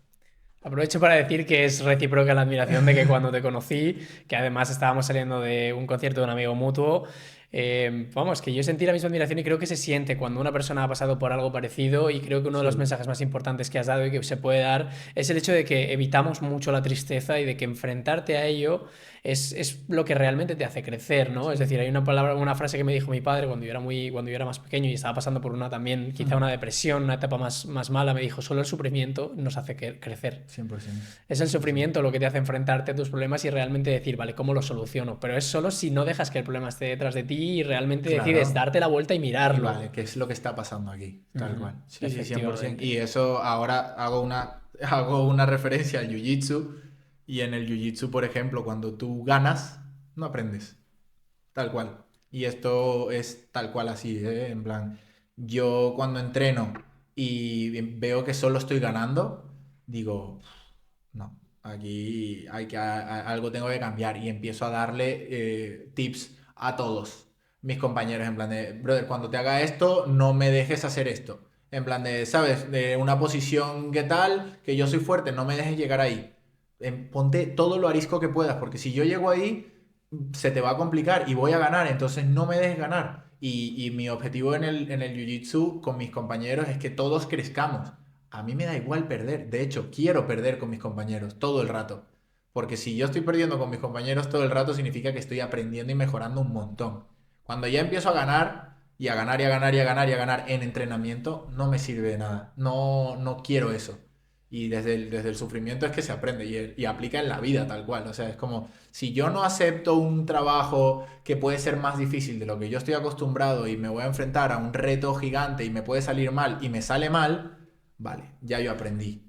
Aprovecho para decir que es recíproca la admiración de que cuando te conocí, que además estábamos saliendo de un concierto de un amigo mutuo, vamos, que yo sentí la misma admiración y creo que se siente cuando una persona ha pasado por algo parecido y creo que uno de los Sí, mensajes más importantes que has dado y que se puede dar es el hecho de que evitamos mucho la tristeza y de que enfrentarte a ello es lo que realmente te hace crecer, ¿no? Es sí. decir, hay una palabra, una frase que me dijo mi padre cuando yo era más pequeño y estaba pasando por una también, quizá una depresión, una etapa más mala, me dijo, solo el sufrimiento nos hace crecer. 100%. Es el 100%. sufrimiento lo que te hace enfrentarte a tus problemas y realmente decir, vale, ¿cómo lo soluciono? Pero es solo si no dejas que el problema esté detrás de ti y realmente decides Claro. darte la vuelta y Y mirarlo. vale, ¿qué es lo que está pasando aquí? Tal Ujú. cual. Sí, sí, 100%. Efectivamente. Y eso ahora hago una referencia al jiu-jitsu. Y en el jiu-jitsu, por ejemplo, cuando tú ganas, no aprendes. Tal cual. Y esto es tal cual así, ¿eh? En plan, yo cuando entreno y veo que solo estoy ganando, digo, no, aquí algo tengo que cambiar y empiezo a darle tips a todos mis compañeros en plan de, brother, cuando te haga esto, no me dejes hacer esto. En plan de, ¿sabes? De una posición que tal, que yo soy fuerte, no me dejes llegar ahí. Ponte todo lo arisco que puedas, porque si yo llego ahí, se te va a complicar y voy a ganar, entonces no me dejes ganar. Y mi objetivo en el Jiu-Jitsu con mis compañeros es que todos crezcamos. A mí me da igual perder. De hecho, quiero perder con mis compañeros todo el rato. Porque si yo estoy perdiendo con mis compañeros todo el rato, significa que estoy aprendiendo y mejorando un montón. Cuando ya empiezo a ganar, y a ganar, y a ganar, y a ganar, y a ganar en entrenamiento, no me sirve de nada. No, no quiero eso. Y desde el sufrimiento es que se aprende y aplica en la vida tal cual. O sea, es como, si yo no acepto un trabajo que puede ser más difícil de lo que yo estoy acostumbrado y me voy a enfrentar a un reto gigante y me puede salir mal y me sale mal, vale, ya yo aprendí.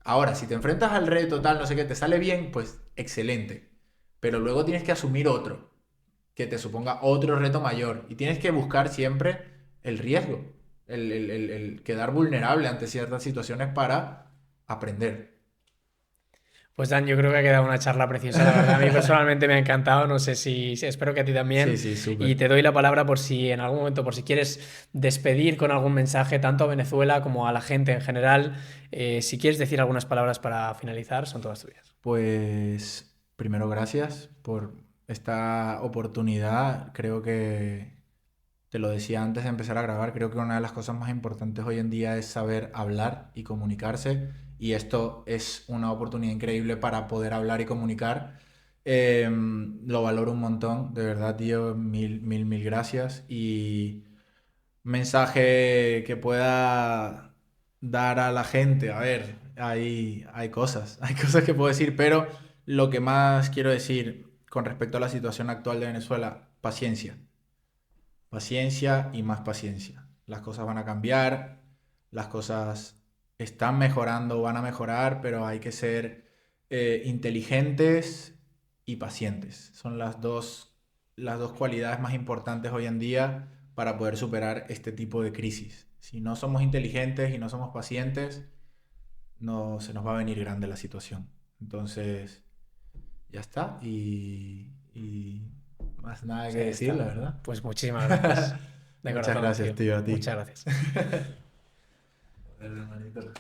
Ahora, si te enfrentas al reto tal, no sé qué, te sale bien, pues excelente. Pero luego tienes que asumir otro, que te suponga otro reto mayor. Y tienes que buscar siempre el riesgo, el quedar vulnerable ante ciertas situaciones para aprender. Pues Dan, yo creo que ha quedado una charla preciosa, la verdad. A mí personalmente me ha encantado, no sé si espero que a ti Sí, también. sí, Y súper. te doy la palabra por si en algún momento, por si quieres despedir con algún mensaje, tanto a Venezuela como a la gente en general. Si quieres decir algunas palabras para finalizar, son todas tuyas. Pues primero gracias por esta oportunidad. Creo que te lo decía antes de empezar a grabar, creo que una de las cosas más importantes hoy en día es saber hablar y comunicarse. Y esto es una oportunidad increíble para poder hablar y comunicar. Lo valoro un montón, de verdad, tío. Mil, mil, mil gracias. Y mensaje que pueda dar a la gente. A ver, hay cosas, hay cosas que puedo decir, pero lo que más quiero decir con respecto a la situación actual de Venezuela, paciencia. Paciencia y más paciencia. Las cosas van a cambiar, las cosas están mejorando, van a mejorar, pero hay que ser inteligentes y pacientes. Son las dos cualidades más importantes hoy en día para poder superar este tipo de crisis. Si no somos inteligentes y no somos pacientes, no se nos va a venir grande la situación. Entonces, ya está. Y más nada Sí, que decir, la está. verdad. Pues muchísimas gracias. De Muchas corazón, gracias, tío. tío, a ti. Muchas gracias. Joder, hermanito.